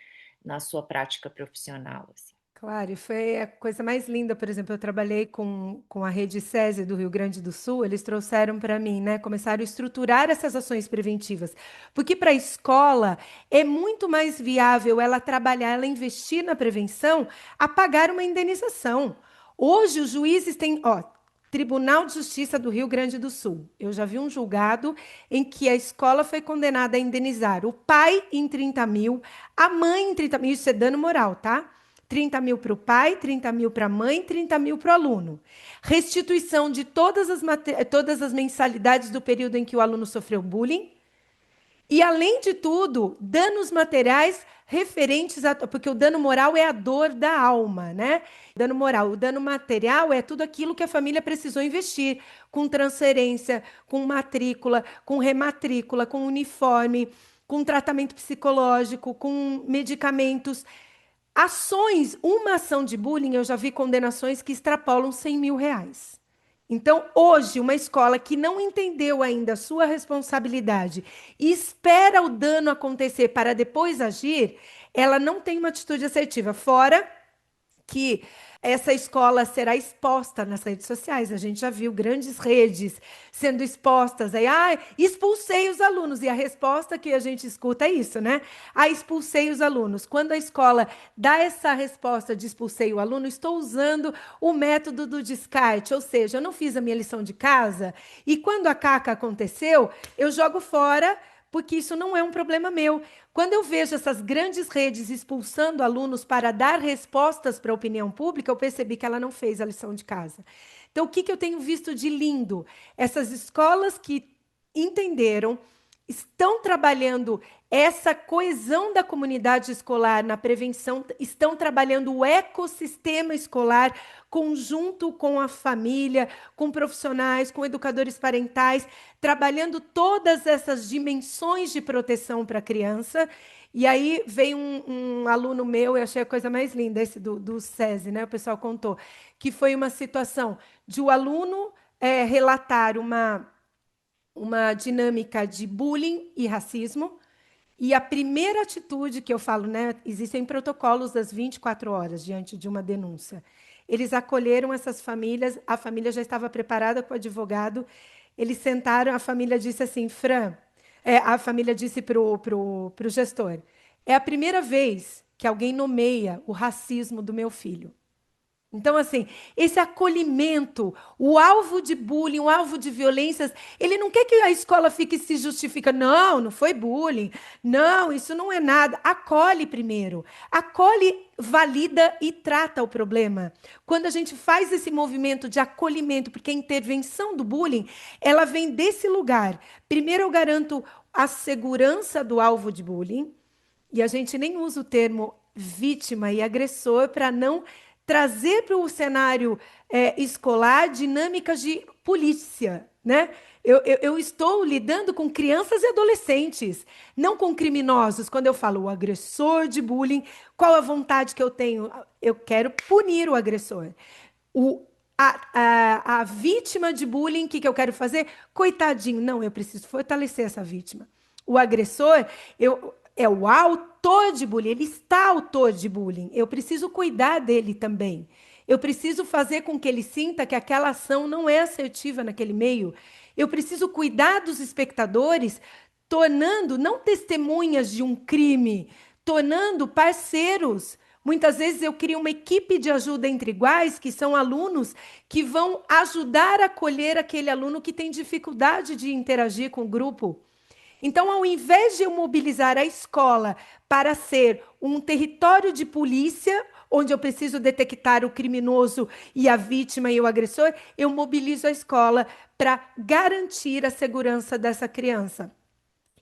na sua prática profissional, assim? Claro, e foi a coisa mais linda. Por exemplo, eu trabalhei com a rede SESI do Rio Grande do Sul, eles trouxeram para mim, né, começaram a estruturar essas ações preventivas, porque para a escola é muito mais viável ela trabalhar, ela investir na prevenção, a pagar uma indenização. Hoje, os juízes têm, Tribunal de Justiça do Rio Grande do Sul. Eu já vi um julgado em que a escola foi condenada a indenizar o pai em 30 mil, a mãe em 30 mil, isso é dano moral, tá? 30 mil para o pai, 30 mil para a mãe, 30 mil para o aluno. Restituição de todas as mensalidades do período em que o aluno sofreu bullying. E, além de tudo, danos materiais referentes a... Porque o dano moral é a dor da alma, né? Dano moral. O dano material é tudo aquilo que a família precisou investir, com transferência, com matrícula, com rematrícula, com uniforme, com tratamento psicológico, com medicamentos. Ações, uma ação de bullying, eu já vi condenações que extrapolam 100 mil reais. Então, hoje, uma escola que não entendeu ainda a sua responsabilidade e espera o dano acontecer para depois agir, ela não tem uma atitude assertiva. Fora que essa escola será exposta nas redes sociais. A gente já viu grandes redes sendo expostas. Aí, expulsei os alunos. E a resposta que a gente escuta é isso, né? Expulsei os alunos. Quando a escola dá essa resposta de expulsei o aluno, estou usando o método do descarte. Ou seja, eu não fiz a minha lição de casa e quando a caca aconteceu, eu jogo fora, porque isso não é um problema meu. Quando eu vejo essas grandes redes expulsando alunos para dar respostas para a opinião pública, eu percebi que ela não fez a lição de casa. Então, o que eu tenho visto de lindo? Essas escolas que entenderam, estão trabalhando essa coesão da comunidade escolar na prevenção, estão trabalhando o ecossistema escolar conjunto com a família, com profissionais, com educadores parentais, trabalhando todas essas dimensões de proteção para a criança. E aí veio um aluno meu, eu achei a coisa mais linda, esse do SESI, né? O pessoal contou, que foi uma situação de o aluno relatar uma dinâmica de bullying e racismo, e a primeira atitude que eu falo, né, existem protocolos das 24 horas diante de uma denúncia. Eles acolheram essas famílias, a família já estava preparada com o advogado, eles sentaram, a família disse assim, Fran, a família disse pro gestor, é a primeira vez que alguém nomeia o racismo do meu filho. Então, assim, esse acolhimento, o alvo de bullying, o alvo de violências, ele não quer que a escola fique se justificando. Não, não foi bullying. Não, isso não é nada. Acolhe primeiro. Acolhe, valida e trata o problema. Quando a gente faz esse movimento de acolhimento, porque a intervenção do bullying, ela vem desse lugar. Primeiro eu garanto a segurança do alvo de bullying, e a gente nem usa o termo vítima e agressor para não trazer para o cenário escolar dinâmicas de polícia, né? Eu estou lidando com crianças e adolescentes, não com criminosos. Quando eu falo o agressor de bullying, qual a vontade que eu tenho? Eu quero punir o agressor. O, a vítima de bullying, o que eu quero fazer? Coitadinho, não, eu preciso fortalecer essa vítima. O agressor, é o autor de bullying, ele está autor de bullying. Eu preciso cuidar dele também. Eu preciso fazer com que ele sinta que aquela ação não é assertiva naquele meio. Eu preciso cuidar dos espectadores, tornando não testemunhas de um crime, tornando parceiros. Muitas vezes eu crio uma equipe de ajuda entre iguais, que são alunos que vão ajudar a acolher aquele aluno que tem dificuldade de interagir com o grupo. Então, ao invés de eu mobilizar a escola para ser um território de polícia, onde eu preciso detectar o criminoso e a vítima e o agressor, eu mobilizo a escola para garantir a segurança dessa criança.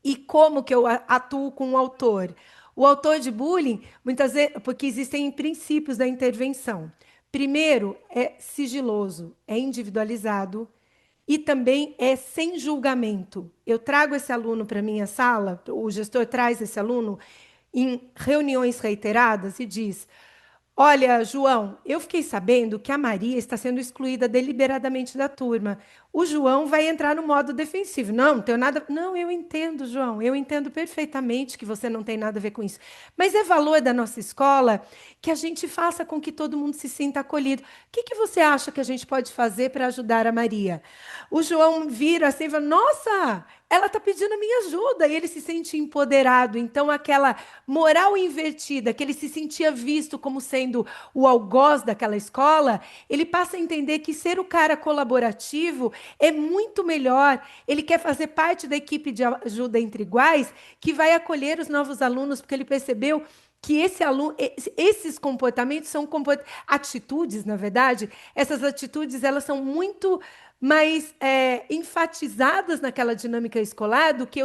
E como que eu atuo com o autor? O autor de bullying, muitas vezes, porque existem princípios da intervenção. Primeiro, é sigiloso, é individualizado e também é sem julgamento. Eu trago esse aluno para minha sala, o gestor traz esse aluno em reuniões reiteradas e diz: Olha, João, eu fiquei sabendo que a Maria está sendo excluída deliberadamente da turma. O João vai entrar no modo defensivo. Não, não tenho nada. Não, eu entendo, João. Eu entendo perfeitamente que você não tem nada a ver com isso. Mas é valor da nossa escola que a gente faça com que todo mundo se sinta acolhido. O que você acha que a gente pode fazer para ajudar a Maria? O João vira assim e fala: Nossa, ela está pedindo a minha ajuda. E ele se sente empoderado. Então, aquela moral invertida, que ele se sentia visto como sendo o algoz daquela escola, ele passa a entender que ser o cara colaborativo é muito melhor. Ele quer fazer parte da equipe de ajuda entre iguais, que vai acolher os novos alunos, porque ele percebeu que esse aluno, esses comportamentos são atitudes, na verdade, essas atitudes elas são muito mais enfatizadas naquela dinâmica escolar do que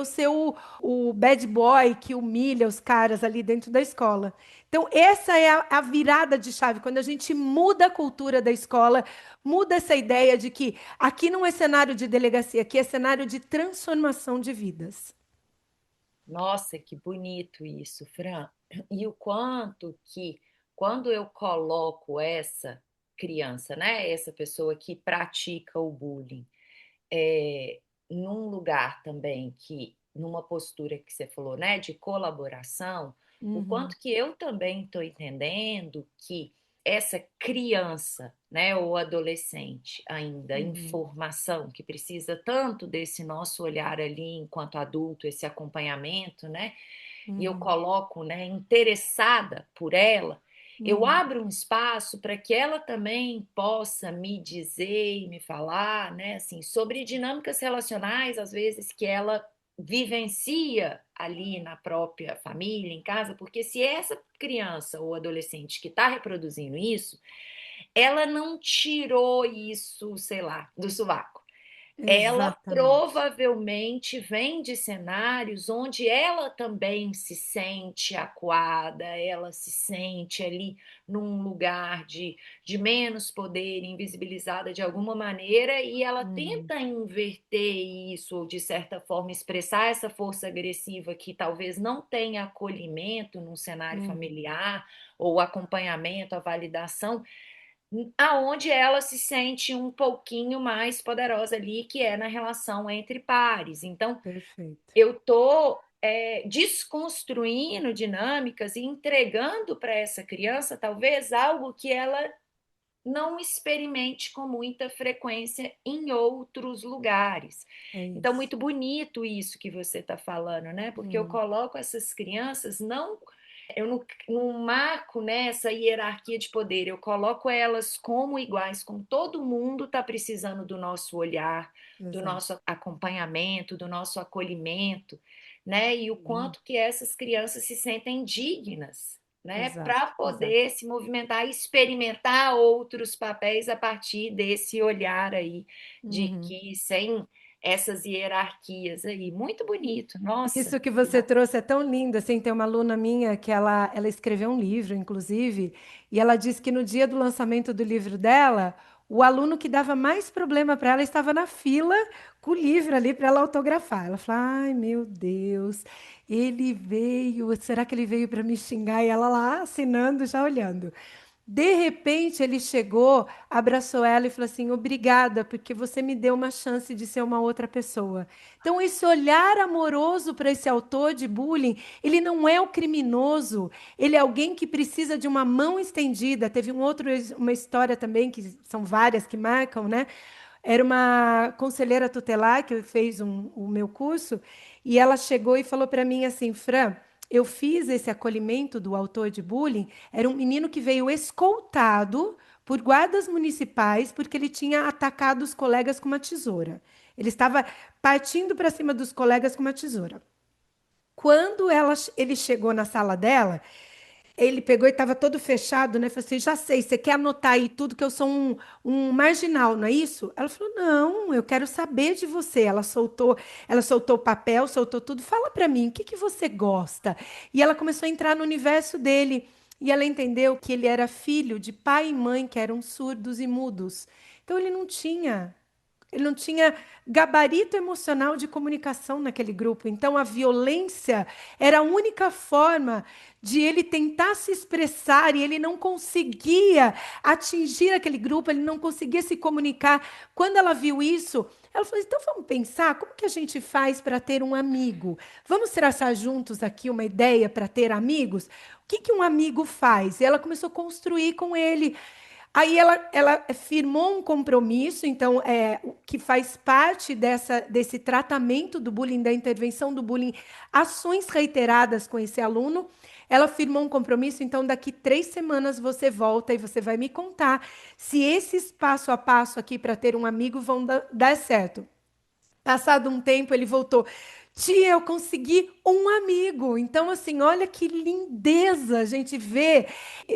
o bad boy que humilha os caras ali dentro da escola. Então, essa é a virada de chave, quando a gente muda a cultura da escola, muda essa ideia de que aqui não é cenário de delegacia, aqui é cenário de transformação de vidas. Nossa, que bonito isso, Fran. E o quanto que, quando eu coloco essa criança, né, essa pessoa que pratica o bullying, num lugar também que, numa postura que você falou, né, de colaboração, o Uhum, quanto que eu também estou entendendo que essa criança, né, ou adolescente ainda em uhum, formação, que precisa tanto desse nosso olhar ali enquanto adulto, esse acompanhamento, né, e eu uhum, coloco, né, interessada por ela, eu uhum, abro um espaço para que ela também possa me dizer e me falar, né, assim, sobre dinâmicas relacionais, às vezes que ela vivencia ali na própria família, em casa, porque se essa criança ou adolescente que está reproduzindo isso, ela não tirou isso, sei lá, do sovaco. ela Exatamente. provavelmente vem de cenários onde ela também se sente acuada, ela se sente ali num lugar de menos poder, invisibilizada de alguma maneira, e ela Uhum, tenta inverter isso, ou de certa forma expressar essa força agressiva que talvez não tenha acolhimento num cenário uhum, familiar, ou acompanhamento, a validação aonde ela se sente um pouquinho mais poderosa ali, que é na relação entre pares. Então, perfeito. eu tô desconstruindo dinâmicas e entregando para essa criança talvez algo que ela não experimente com muita frequência em outros lugares. É Então, isso. muito bonito isso que você está falando, né? Porque eu Uhum, coloco essas crianças não eu não marco, né, essa hierarquia de poder, eu coloco elas como iguais, como todo mundo está precisando do nosso olhar, do exato. nosso acompanhamento, do nosso acolhimento, né? E o Uhum, quanto que essas crianças se sentem dignas, né, para exato, exato. poder se movimentar e experimentar outros papéis a partir desse olhar aí de Uhum. que sem essas hierarquias aí, muito bonito, nossa. Isso que você trouxe é tão lindo, assim, tem uma aluna minha que ela escreveu um livro, inclusive, e ela disse que no dia do lançamento do livro dela, o aluno que dava mais problema para ela estava na fila com o livro ali para ela autografar. Ela falou: ai, meu Deus, ele veio, será que ele veio para me xingar? E ela lá assinando, já olhando. De repente, ele chegou, abraçou ela e falou assim: obrigada, porque você me deu uma chance de ser uma outra pessoa. Então, esse olhar amoroso para esse autor de bullying, ele não é o criminoso, ele é alguém que precisa de uma mão estendida. Teve uma história também, que são várias que marcam, né? Era uma conselheira tutelar que fez o meu curso, e ela chegou e falou para mim assim: Fran, eu fiz esse acolhimento do autor de bullying. Era um menino que veio escoltado por guardas municipais porque ele tinha atacado os colegas com uma tesoura. Ele estava partindo para cima dos colegas com uma tesoura. Quando ele chegou na sala dela, ele pegou e estava todo fechado, né? Falei assim: já sei, você quer anotar aí tudo que eu sou um marginal, não é isso? Ela falou: não, eu quero saber de você. Ela soltou o papel, soltou tudo. Fala para mim, o que que você gosta? E ela começou a entrar no universo dele. E ela entendeu que ele era filho de pai e mãe que eram surdos e mudos. Então ele não tinha gabarito emocional de comunicação naquele grupo. Então, a violência era a única forma de ele tentar se expressar e ele não conseguia atingir aquele grupo, ele não conseguia se comunicar. Quando ela viu isso, ela falou: então vamos pensar como que a gente faz para ter um amigo? Vamos traçar juntos aqui uma ideia para ter amigos? O que que um amigo faz? E ela começou a construir com ele. Aí ela firmou um compromisso, então, que faz parte desse tratamento do bullying, da intervenção do bullying, ações reiteradas com esse aluno. Ela firmou um compromisso, então daqui 3 semanas você volta e você vai me contar se esses passo a passo aqui para ter um amigo vão dar certo. Passado um tempo, ele voltou. Tia, eu consegui um amigo. Então, assim, olha que lindeza a gente vê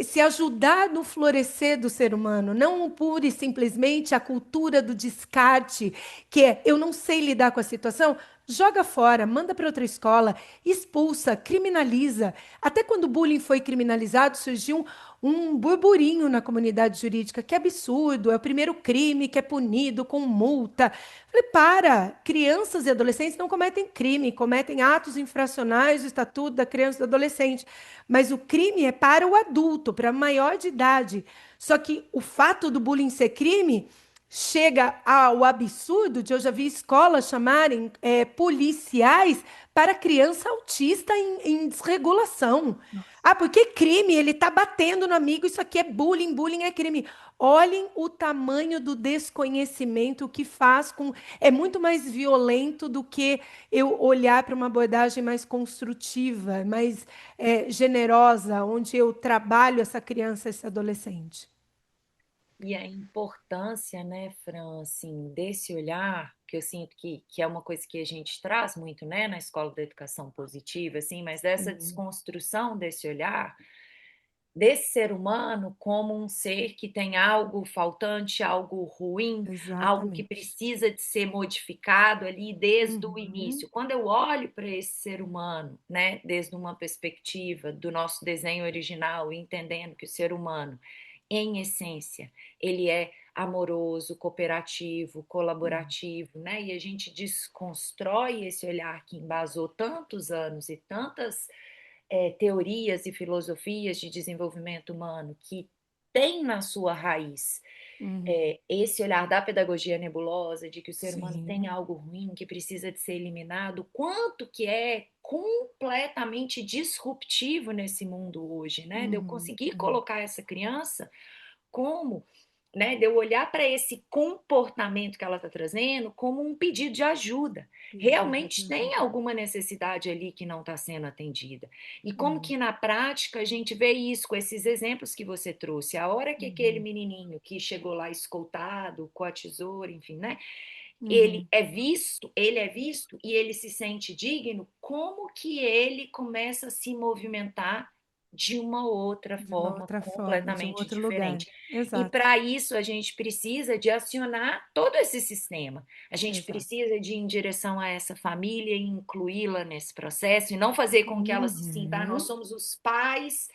se ajudar no florescer do ser humano, não pura e simplesmente a cultura do descarte, que é eu não sei lidar com a situação, joga fora, manda para outra escola, expulsa, criminaliza. Até quando o bullying foi criminalizado, surgiu um burburinho na comunidade jurídica, que absurdo, é o primeiro crime que é punido com multa. Falei: para, crianças e adolescentes não cometem crime, cometem atos infracionais do Estatuto da Criança e do Adolescente. Mas o crime é para o adulto, para maior de idade. Só que o fato do bullying ser crime chega ao absurdo de eu já vi escolas chamarem policiais para criança autista em desregulação. Nossa. Ah, porque crime, ele está batendo no amigo, isso aqui é bullying, bullying é crime. Olhem o tamanho do desconhecimento que faz com. É muito mais violento do que eu olhar para uma abordagem mais construtiva, mais generosa, onde eu trabalho essa criança, esse adolescente. E a importância, né, Fran, assim, desse olhar, que eu sinto que é uma coisa que a gente traz muito, né, na escola da educação positiva, assim, mas dessa Uhum. desconstrução desse olhar, desse ser humano como um ser que tem algo faltante, algo ruim, algo que Exatamente. precisa de ser modificado ali desde o Uhum, início. Quando eu olho para esse ser humano, né, desde uma perspectiva do nosso desenho original, entendendo que o ser humano, em essência, ele é amoroso, cooperativo, uhum, colaborativo, né? E a gente desconstrói esse olhar que embasou tantos anos e tantas teorias e filosofias de desenvolvimento humano que tem na sua raiz uhum. esse olhar da pedagogia nebulosa, de que o ser humano tem Sim. algo ruim que precisa de ser eliminado, quanto que é completamente disruptivo nesse mundo hoje, né? De eu Uhum, conseguir uhum. colocar essa criança como, né, de eu olhar para esse comportamento que ela está trazendo como um pedido de ajuda. Pedido de Realmente tem ajuda. alguma necessidade ali que não está sendo atendida. E como Uhum, que na prática a gente vê isso com esses exemplos que você trouxe? A hora que aquele uhum, menininho que chegou lá escoltado, com a tesoura, enfim, né? uhum. Ele é visto e ele se sente digno, como que ele começa a se movimentar de uma outra De uma forma outra forma, de um completamente outro lugar. diferente. E Exato, para isso a gente precisa de acionar todo esse sistema. A gente exato. precisa de ir em direção a essa família e incluí-la nesse processo e não fazer com que ela se sinta, ah, nós Uhum, somos os pais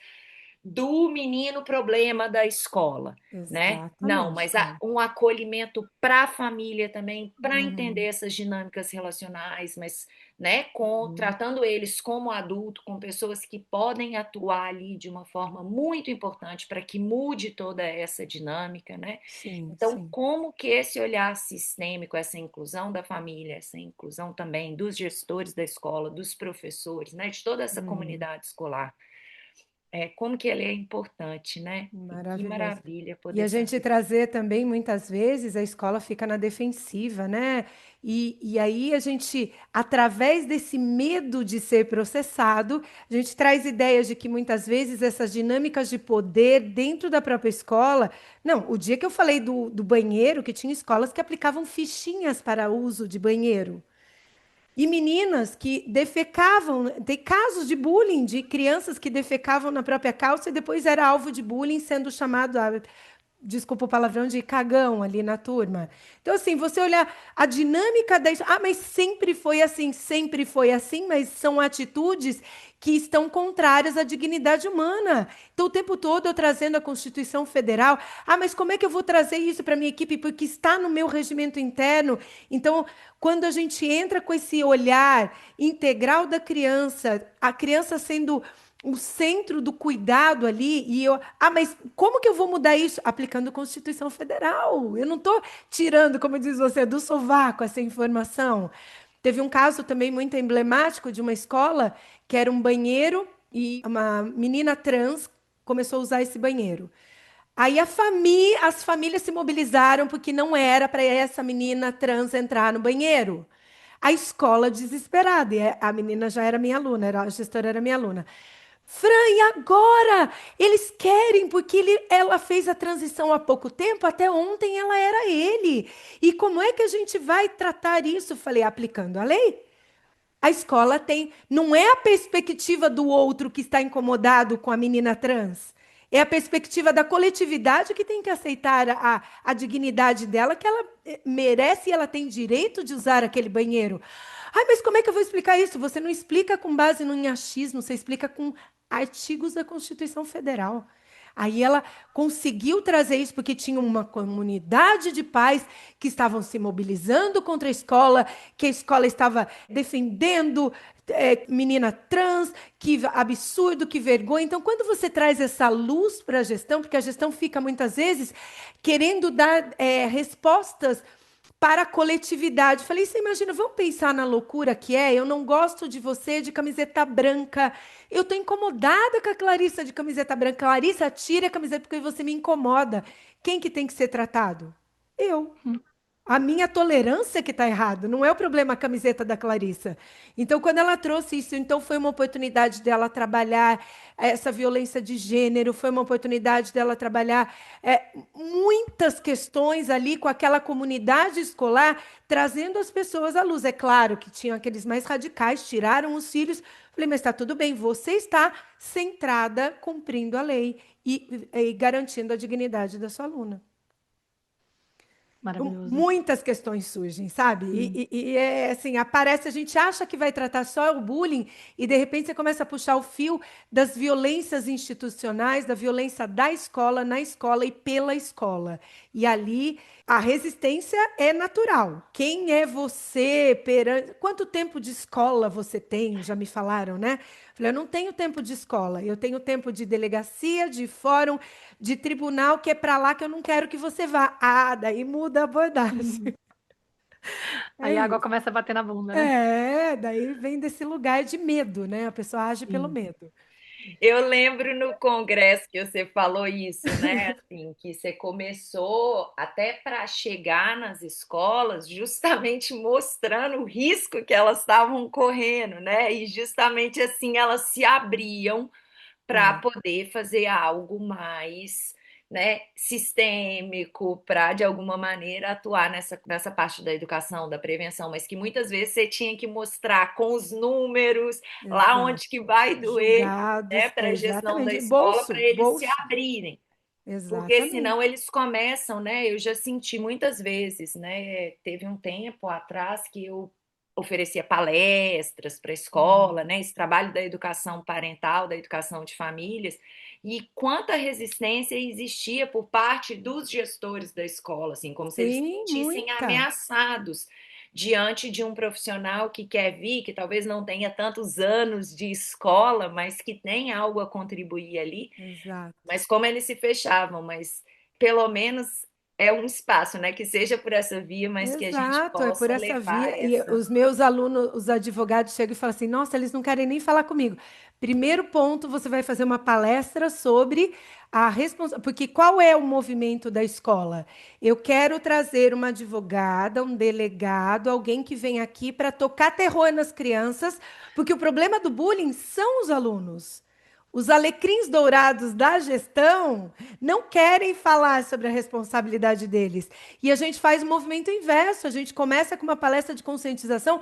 do menino problema da escola, né? Não, exatamente. mas É. um acolhimento para a família também, para entender Uhum, essas dinâmicas relacionais, mas, né, com, uhum. tratando eles como adulto, com pessoas que podem atuar ali de uma forma muito importante para que mude toda essa dinâmica, né? Sim, Então, sim. como que esse olhar sistêmico, essa inclusão da família, essa inclusão também dos gestores da escola, dos professores, né, de toda essa Uhum. comunidade escolar, como que ele é importante, né? E que Maravilhoso. maravilha E poder a gente saber. trazer também, muitas vezes, a escola fica na defensiva, né? E aí a gente, através desse medo de ser processado, a gente traz ideias de que muitas vezes essas dinâmicas de poder dentro da própria escola. Não, o dia que eu falei do banheiro, que tinha escolas que aplicavam fichinhas para uso de banheiro. E meninas que defecavam, tem casos de bullying de crianças que defecavam na própria calça e depois era alvo de bullying, sendo chamado, desculpa o palavrão, de cagão ali na turma. Então, assim, você olhar a dinâmica da. Mas sempre foi assim, mas são atitudes que estão contrárias à dignidade humana. Então, o tempo todo eu trazendo a Constituição Federal. Mas como é que eu vou trazer isso para minha equipe? Porque está no meu regimento interno. Então, quando a gente entra com esse olhar integral da criança, a criança sendo o centro do cuidado ali, mas como que eu vou mudar isso? Aplicando a Constituição Federal. Eu não estou tirando, como diz você, do sovaco essa informação. Teve um caso também muito emblemático de uma escola que era um banheiro e uma menina trans começou a usar esse banheiro. Aí as famílias se mobilizaram porque não era para essa menina trans entrar no banheiro. A escola desesperada, e a menina já era minha aluna, a gestora era minha aluna. Fran, e agora? Eles querem, porque ela fez a transição há pouco tempo, até ontem ela era ele. E como é que a gente vai tratar isso? Falei, aplicando a lei. A escola tem, não é a perspectiva do outro que está incomodado com a menina trans. É a perspectiva da coletividade que tem que aceitar a dignidade dela, que ela merece e ela tem direito de usar aquele banheiro. Mas como é que eu vou explicar isso? Você não explica com base no achismo, você explica com artigos da Constituição Federal. Aí ela conseguiu trazer isso porque tinha uma comunidade de pais que estavam se mobilizando contra a escola, que a escola estava defendendo menina trans, que absurdo, que vergonha. Então, quando você traz essa luz para a gestão, porque a gestão fica muitas vezes querendo dar respostas para a coletividade. Falei, você imagina, vamos pensar na loucura que é? Eu não gosto de você de camiseta branca. Eu estou incomodada com a Clarissa de camiseta branca. Clarissa, tire a camiseta porque você me incomoda. Quem que tem que ser tratado? Eu. A minha tolerância que está errada, não é o problema a camiseta da Clarissa. Então, quando ela trouxe isso, então foi uma oportunidade dela trabalhar essa violência de gênero, foi uma oportunidade dela trabalhar muitas questões ali com aquela comunidade escolar, trazendo as pessoas à luz. É claro que tinham aqueles mais radicais, tiraram os filhos. Falei, mas está tudo bem, você está centrada cumprindo a lei e garantindo a dignidade da sua aluna. Maravilhoso. Muitas questões surgem, sabe? Sim. E é assim, aparece, a gente acha que vai tratar só o bullying e de repente você começa a puxar o fio das violências institucionais, da violência da escola, na escola e pela escola. E ali a resistência é natural. Quem é você perante... Quanto tempo de escola você tem? Já me falaram, né? Falei, eu não tenho tempo de escola, eu tenho tempo de delegacia, de fórum, de tribunal, que é para lá que eu não quero que você vá. Ah, daí muda a abordagem. É Aí a água isso. começa a bater na bunda, né? É, daí vem desse lugar de medo, né? A pessoa age pelo Sim. medo. Eu lembro no congresso que você falou isso, né? Assim, que você começou até para chegar nas escolas, justamente mostrando o risco que elas estavam correndo, né? E justamente assim elas se abriam para É, poder fazer algo mais, né, sistêmico, para de alguma maneira atuar nessa parte da educação, da prevenção, mas que muitas vezes você tinha que mostrar com os números lá exato. onde que vai doer, né, Julgados, para a gestão da exatamente. escola, para Bolso, eles se bolso. abrirem. Porque senão Exatamente. eles começam, né? Eu já senti muitas vezes, né? Teve um tempo atrás que eu oferecia palestras para a Uhum. escola, né? Esse trabalho da educação parental, da educação de famílias, e quanta resistência existia por parte dos gestores da escola, assim, como se eles se Sim, sentissem muita. ameaçados diante de um profissional que quer vir, que talvez não tenha tantos anos de escola, mas que tem algo a contribuir ali. Exato. Mas como eles se fechavam, mas pelo menos é um espaço, né? Que seja por essa via, mas que a gente Exato, é por possa essa levar via. E essa. os meus alunos, os advogados, chegam e falam assim: nossa, eles não querem nem falar comigo. Primeiro ponto, você vai fazer uma palestra sobre a responsabilidade. Porque qual é o movimento da escola? Eu quero trazer uma advogada, um delegado, alguém que vem aqui para tocar terror nas crianças, porque o problema do bullying são os alunos. Os alecrins dourados da gestão não querem falar sobre a responsabilidade deles. E a gente faz o movimento inverso. A gente começa com uma palestra de conscientização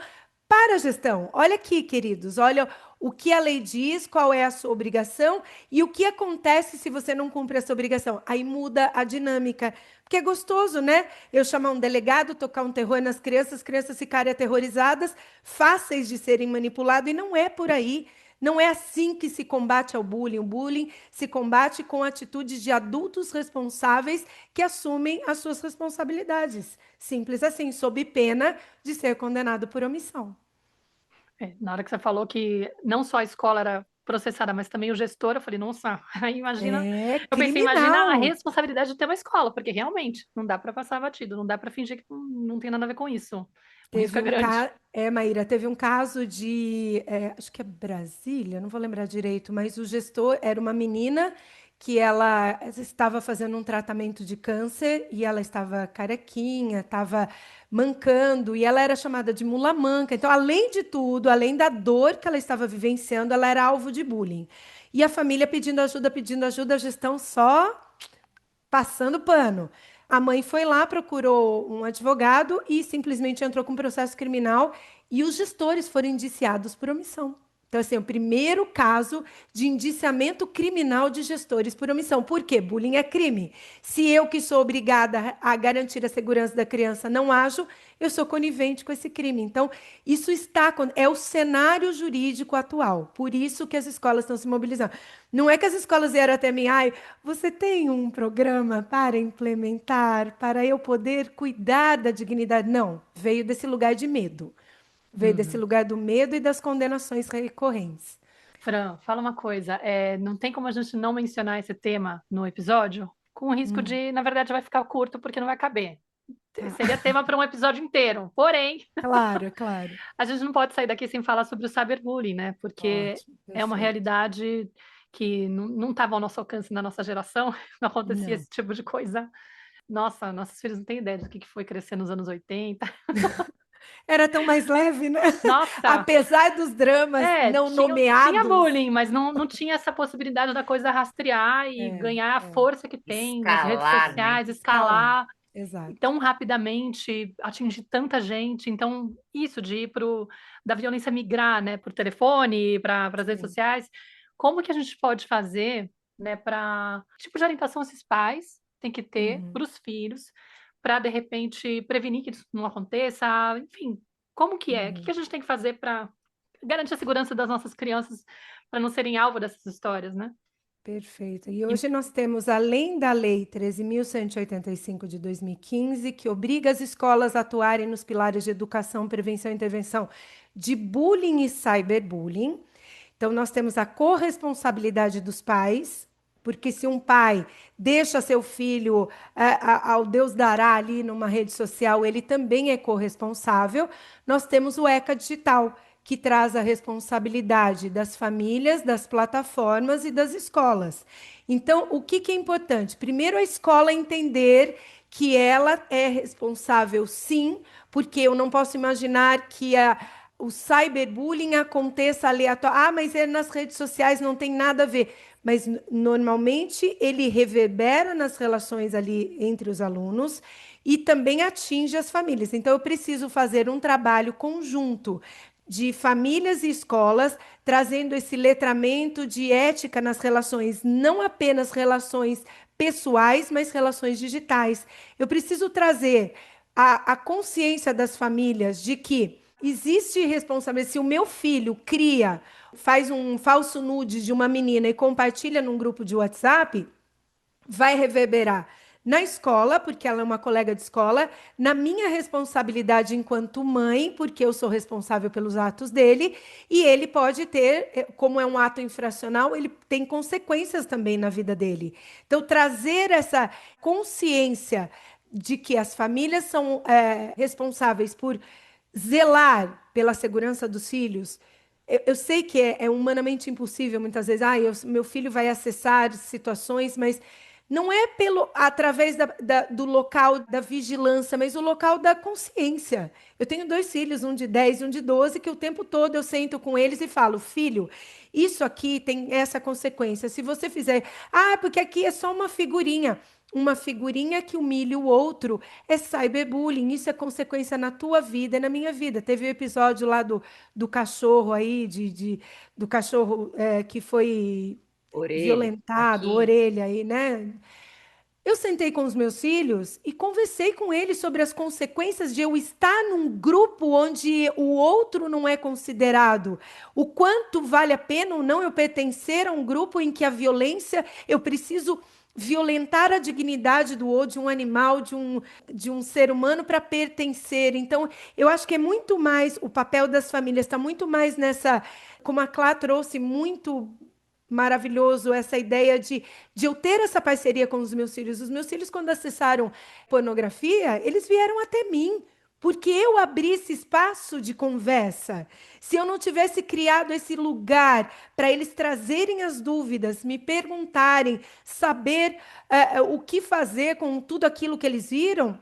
para a gestão. Olha aqui, queridos, olha o que a lei diz, qual é a sua obrigação e o que acontece se você não cumpre essa obrigação. Aí muda a dinâmica. Porque é gostoso, né? Eu chamar um delegado, tocar um terror nas crianças, as crianças ficarem aterrorizadas, fáceis de serem manipuladas, e não é por aí. Não é assim que se combate ao bullying. O bullying se combate com atitudes de adultos responsáveis que assumem as suas responsabilidades. Simples assim, sob pena de ser condenado por omissão. É, na hora que você falou que não só a escola era processada, mas também o gestor, eu falei, nossa, aí imagina. É Eu pensei, imagina a criminal. responsabilidade de ter uma escola, porque realmente não dá para passar batido, não dá para fingir que não tem nada a ver com isso. O risco é Teve um grande. caso, Maíra, teve um caso de, acho que é Brasília, não vou lembrar direito, mas o gestor era uma menina que ela estava fazendo um tratamento de câncer e ela estava carequinha, estava mancando e ela era chamada de mula manca. Então, além de tudo, além da dor que ela estava vivenciando, ela era alvo de bullying. E a família pedindo ajuda, a gestão só passando pano. A mãe foi lá, procurou um advogado e simplesmente entrou com um processo criminal e os gestores foram indiciados por omissão. Então, assim, o primeiro caso de indiciamento criminal de gestores por omissão. Por quê? Bullying é crime. Se eu, que sou obrigada a garantir a segurança da criança, não ajo, eu sou conivente com esse crime. Então, isso é o cenário jurídico atual. Por isso que as escolas estão se mobilizando. Não é que as escolas vieram até mim, ai, você tem um programa para implementar, para eu poder cuidar da dignidade? Não, veio desse lugar de medo. Veio desse Uhum. lugar do medo e das condenações recorrentes. Fran, fala uma coisa, não tem como a gente não mencionar esse tema no episódio, com o risco Hum, de, na verdade, vai ficar curto porque não vai caber. tá. Seria tema para um episódio inteiro. Porém, Claro, claro. a gente não pode sair daqui sem falar sobre o cyberbullying, né? Porque Ótimo, é uma perfeito. realidade que não estava ao nosso alcance na nossa geração, não acontecia Não. esse tipo de coisa Nossa, nossos filhos não têm ideia do que foi crescer nos anos 80. Era tão mais leve, né? Nossa, Apesar dos dramas não tinha nomeados. bullying, mas não tinha essa possibilidade da coisa rastrear e É, ganhar a é. força que tem nas redes Escalar, né? sociais, Escalar. escalar e Exato. tão rapidamente, atingir tanta gente. Então, isso de ir da violência migrar, né, por telefone, para as redes Sim. sociais, como que a gente pode fazer, né, para tipo de orientação esses pais têm que ter Uhum, para os filhos, para de repente prevenir que isso não aconteça, enfim, como que é? O que uhum. que a gente tem que fazer para garantir a segurança das nossas crianças para não serem alvo dessas histórias, né? Perfeito. E E- hoje nós temos, além da Lei 13.185 de 2015, que obriga as escolas a atuarem nos pilares de educação, prevenção e intervenção de bullying e cyberbullying. Então, nós temos a corresponsabilidade dos pais, porque se um pai deixa seu filho ao Deus dará ali numa rede social, ele também é corresponsável. Nós temos o ECA Digital, que traz a responsabilidade das famílias, das plataformas e das escolas. Então, o que que é importante? Primeiro, a escola entender que ela é responsável, sim, porque eu não posso imaginar que o cyberbullying aconteça aleatório. Ah, mas é nas redes sociais, não tem nada a ver. Mas normalmente ele reverbera nas relações ali entre os alunos e também atinge as famílias. Então eu preciso fazer um trabalho conjunto de famílias e escolas, trazendo esse letramento de ética nas relações, não apenas relações pessoais, mas relações digitais. Eu preciso trazer a consciência das famílias de que existe responsabilidade. Se o meu filho faz um falso nude de uma menina e compartilha num grupo de WhatsApp, vai reverberar na escola, porque ela é uma colega de escola, na minha responsabilidade enquanto mãe, porque eu sou responsável pelos atos dele, e ele pode ter, como é um ato infracional, ele tem consequências também na vida dele. Então, trazer essa consciência de que as famílias são responsáveis por zelar pela segurança dos filhos. Eu sei que é humanamente impossível muitas vezes. Ah, meu filho vai acessar situações, mas não é através do local da vigilância, mas o local da consciência. Eu tenho dois filhos, um de 10 e um de 12, que o tempo todo eu sento com eles e falo, filho, isso aqui tem essa consequência. Se você fizer, porque aqui é só uma figurinha. Uma figurinha que humilha o outro é cyberbullying. Isso é consequência na tua vida e na minha vida. Teve o episódio lá do cachorro aí, do cachorro que foi Orelha, violentado, aqui. orelha aí, né? Eu sentei com os meus filhos e conversei com eles sobre as consequências de eu estar num grupo onde o outro não é considerado. O quanto vale a pena ou não eu pertencer a um grupo em que a violência, eu preciso violentar a dignidade do outro, de um animal, de um ser humano para pertencer. Então, eu acho que é muito mais, o papel das famílias está muito mais nessa, como a Clá trouxe muito maravilhoso essa ideia de eu ter essa parceria com os meus filhos. Os meus filhos, quando acessaram pornografia, eles vieram até mim, porque eu abri esse espaço de conversa. Se eu não tivesse criado esse lugar para eles trazerem as dúvidas, me perguntarem, saber o que fazer com tudo aquilo que eles viram,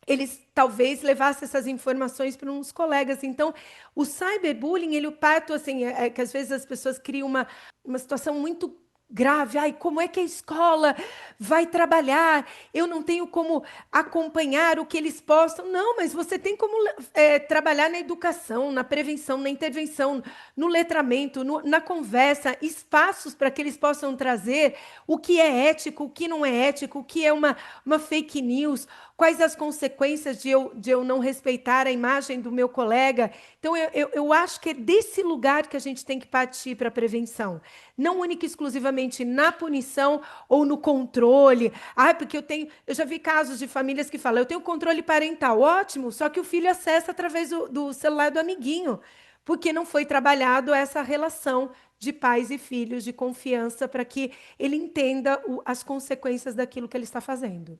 eles talvez levassem essas informações para uns colegas. Então, o cyberbullying, ele parto assim, que às vezes as pessoas criam uma situação muito grave. Ai, como é que a escola vai trabalhar? Eu não tenho como acompanhar o que eles postam. Não, mas você tem como trabalhar na educação, na prevenção, na intervenção, no letramento, na conversa, espaços para que eles possam trazer o que é ético, o que não é ético, o que é uma fake news, quais as consequências de eu não respeitar a imagem do meu colega. Então, eu acho que é desse lugar que a gente tem que partir para a prevenção. Não única e exclusivamente na punição ou no controle. Porque eu já vi casos de famílias que falam, eu tenho controle parental, ótimo, só que o filho acessa através do celular do amiguinho, porque não foi trabalhado essa relação de pais e filhos, de confiança, para que ele entenda as consequências daquilo que ele está fazendo.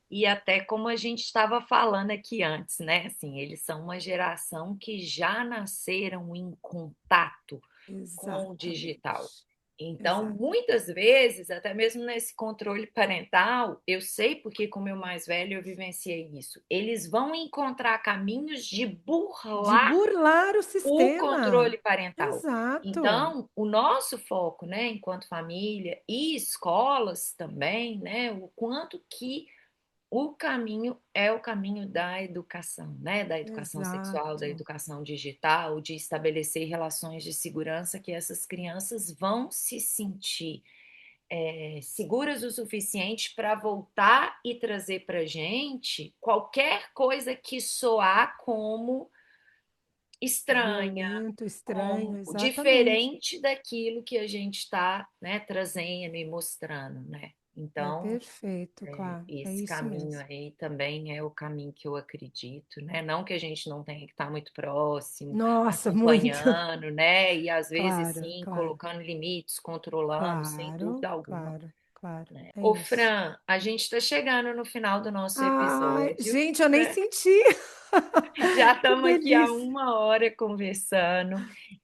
E até como a gente estava falando aqui antes, né? Assim, eles são uma geração que já nasceram em contato com o Exatamente. digital. Então, exato. muitas vezes, até mesmo nesse controle parental, eu sei porque com o meu mais velho eu vivenciei isso. Eles vão encontrar caminhos de De burlar burlar o o sistema. controle parental. Exato. Então, o nosso foco, né, enquanto família e escolas também, né, o quanto que o caminho é o caminho da educação, né? Da educação sexual, da Exato. educação digital, de estabelecer relações de segurança que essas crianças vão se sentir seguras o suficiente para voltar e trazer para gente qualquer coisa que soar como estranha, Violento, estranho, como exatamente. diferente daquilo que a gente está, né, trazendo e mostrando, né? É Então, perfeito, claro. É esse isso caminho mesmo. aí também é o caminho que eu acredito, né? Não que a gente não tenha que estar muito próximo, Nossa, muito. acompanhando, né? E às vezes Claro, sim, claro, colocando limites, controlando, sem claro, dúvida alguma, claro, claro. né? É Ô, isso. Fran, a gente está chegando no final do nosso Ai, episódio, gente, eu nem né? senti. Já Que estamos aqui há delícia. 1 hora conversando.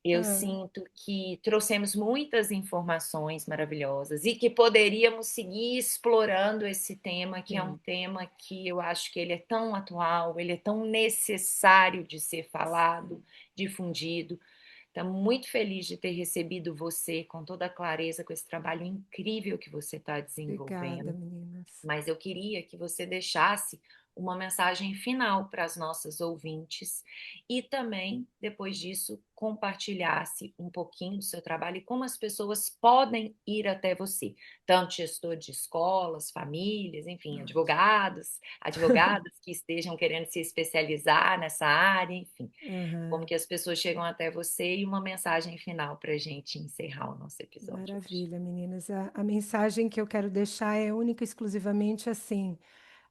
Eu Ah, sinto que trouxemos muitas informações maravilhosas e que poderíamos seguir explorando esse tema, que é um sim. tema que eu acho que ele é tão atual, ele é tão necessário de ser falado, difundido. Estamos muito feliz de ter recebido você com toda a clareza, com esse trabalho incrível que você está Obrigada, desenvolvendo, meninas. mas eu queria que você deixasse uma mensagem final para as nossas ouvintes e também, depois disso, compartilhasse um pouquinho do seu trabalho e como as pessoas podem ir até você, tanto gestor de escolas, famílias, enfim, advogados, advogadas que estejam querendo se especializar nessa área, enfim, como Aham, que as pessoas chegam até você e uma mensagem final para a gente encerrar o nosso episódio hoje. maravilha, meninas. A mensagem que eu quero deixar é única e exclusivamente assim.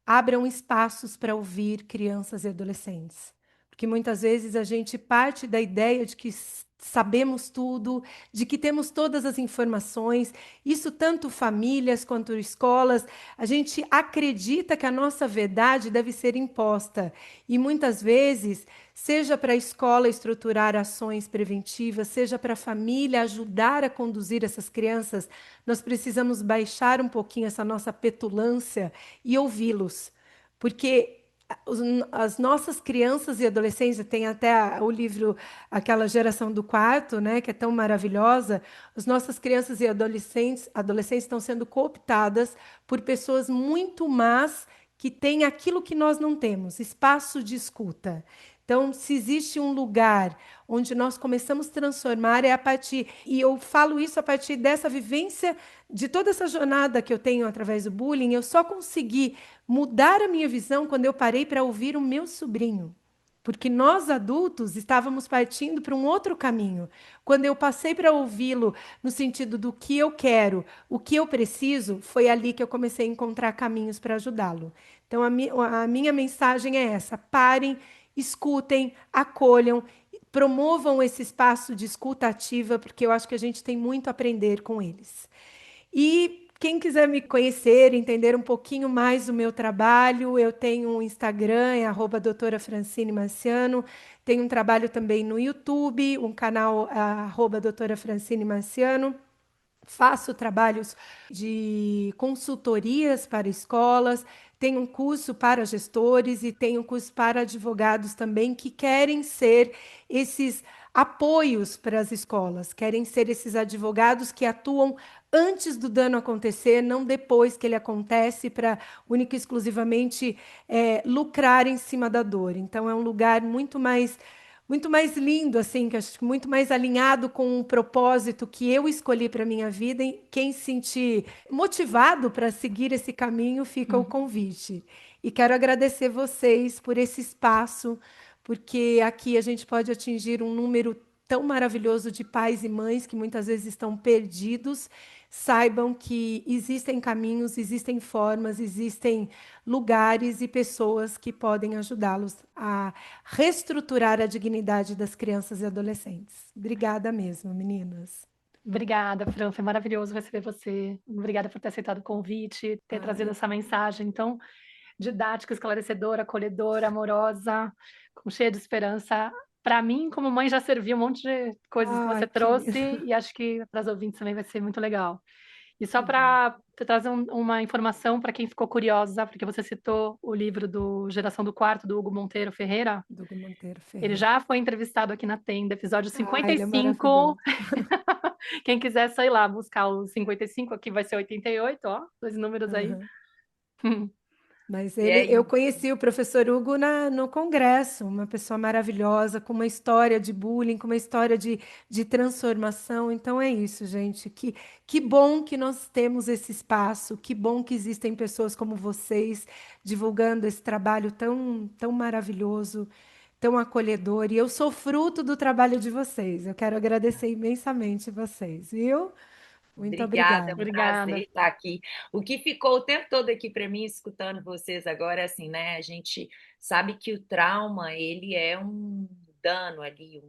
Abram espaços para ouvir crianças e adolescentes. Porque muitas vezes a gente parte da ideia de que sabemos tudo, de que temos todas as informações, isso tanto famílias quanto escolas, a gente acredita que a nossa verdade deve ser imposta. E muitas vezes, seja para a escola estruturar ações preventivas, seja para a família ajudar a conduzir essas crianças, nós precisamos baixar um pouquinho essa nossa petulância e ouvi-los. Porque as nossas crianças e adolescentes, tem até o livro, aquela geração do quarto, né, que é tão maravilhosa. As nossas crianças e adolescentes estão sendo cooptadas por pessoas muito más que têm aquilo que nós não temos, espaço de escuta. Então, se existe um lugar onde nós começamos a transformar, é a partir, e eu falo isso a partir dessa vivência, de toda essa jornada que eu tenho através do bullying, eu só consegui mudar a minha visão quando eu parei para ouvir o meu sobrinho. Porque nós adultos estávamos partindo para um outro caminho. Quando eu passei para ouvi-lo no sentido do que eu quero, o que eu preciso, foi ali que eu comecei a encontrar caminhos para ajudá-lo. Então, a minha mensagem é essa: parem, escutem, acolham, promovam esse espaço de escuta ativa, porque eu acho que a gente tem muito a aprender com eles. E quem quiser me conhecer, entender um pouquinho mais do meu trabalho, eu tenho um Instagram, é @doutora Francine Marciano. Tenho um trabalho também no YouTube, um canal @doutora Francine Marciano. Faço trabalhos de consultorias para escolas, tenho um curso para gestores e tenho um curso para advogados também que querem ser esses apoios para as escolas, querem ser esses advogados que atuam antes do dano acontecer, não depois que ele acontece, para única e exclusivamente lucrar em cima da dor. Então, é um lugar muito mais lindo, assim, que acho que muito mais alinhado com o propósito que eu escolhi para minha vida. E quem se sentir motivado para seguir esse caminho, fica o Uhum. convite. E quero agradecer vocês por esse espaço, porque aqui a gente pode atingir um número tão maravilhoso de pais e mães que muitas vezes estão perdidos. Saibam que existem caminhos, existem formas, existem lugares e pessoas que podem ajudá-los a reestruturar a dignidade das crianças e adolescentes. Obrigada mesmo, meninas. Obrigada, Fran, foi maravilhoso receber você. Obrigada por ter aceitado o convite, ter trazido Ai, essa mensagem tão didática, esclarecedora, acolhedora, amorosa, cheia de esperança. para mim, como mãe, já serviu um monte de coisas que você Ai, que trouxe lindo. e acho que para as ouvintes também vai ser muito legal. E só Que bom. para trazer uma informação para quem ficou curiosa, porque você citou o livro do Geração do Quarto, do Hugo Monteiro Ferreira, Hugo Monteiro ele Ferreira. já foi entrevistado aqui na Tenda, episódio Ele é 55. maravilhoso. Quem quiser, sei lá, buscar o 55, aqui vai ser 88, ó, dois números aí. Aham. Mas E aí, eu conheci o professor Hugo no congresso, uma pessoa maravilhosa, com uma história de bullying, com uma história de transformação. Então é isso, gente. Que bom que nós temos esse espaço, que bom que existem pessoas como vocês divulgando esse trabalho tão maravilhoso, tão acolhedor. E eu sou fruto do trabalho de vocês. Eu quero agradecer imensamente vocês, viu? Muito obrigada, é um obrigada. prazer Obrigada. estar aqui. O que ficou o tempo todo aqui para mim, escutando vocês agora, é assim, né? A gente sabe que o trauma, ele é um dano ali,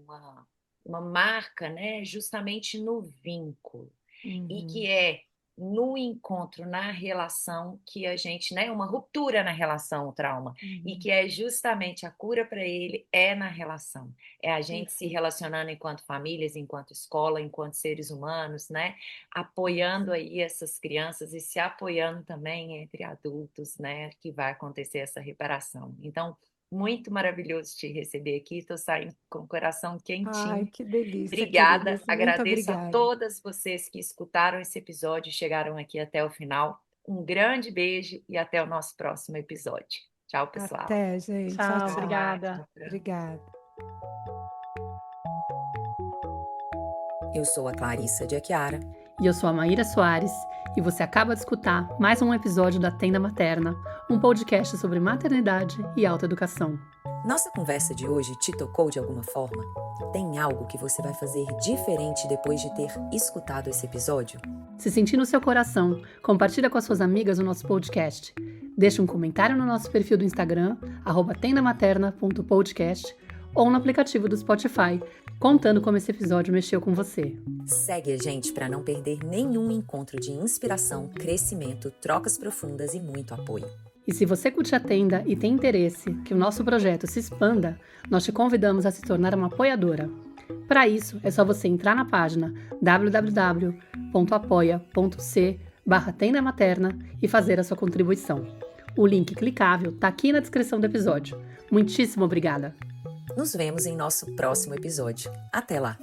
uma marca, né? Justamente no vínculo. E que Uhum. é no encontro, na relação, que a gente, né? Uma ruptura na relação, o trauma. E Uhum. que é justamente a cura para ele é na relação. É a gente se Perfeito. relacionando enquanto famílias, enquanto escola, enquanto seres humanos, né? Apoiando aí essas crianças e se apoiando também entre adultos, né? Que vai acontecer essa reparação. Então, muito maravilhoso te receber aqui. Estou saindo com o coração Ai, quentinho. que delícia, Obrigada, queridas. Muito agradeço a obrigada. todas vocês que escutaram esse episódio e chegaram aqui até o final. Um grande beijo e até o nosso próximo episódio. Tchau, pessoal. Até, gente. Tchau, Tchau, tchau. Ah, obrigada. tchau, Fran. Obrigada. Eu sou a Clarissa de Aquiara. E eu sou a Maíra Soares, e você acaba de escutar mais um episódio da Tenda Materna, um podcast sobre maternidade e autoeducação. Nossa conversa de hoje te tocou de alguma forma? Tem algo que você vai fazer diferente depois de ter escutado esse episódio? Se sentir no seu coração, compartilha com as suas amigas o nosso podcast. Deixe um comentário no nosso perfil do Instagram, @tendamaterna.podcast, ou no aplicativo do Spotify, contando como esse episódio mexeu com você. Segue a gente para não perder nenhum encontro de inspiração, crescimento, trocas profundas e muito apoio. E se você curte a Tenda e tem interesse que o nosso projeto se expanda, nós te convidamos a se tornar uma apoiadora. Para isso, é só você entrar na página www.apoia.c/Tenda Materna e fazer a sua contribuição. O link clicável está aqui na descrição do episódio. Muitíssimo obrigada! Nos vemos em nosso próximo episódio. Até lá!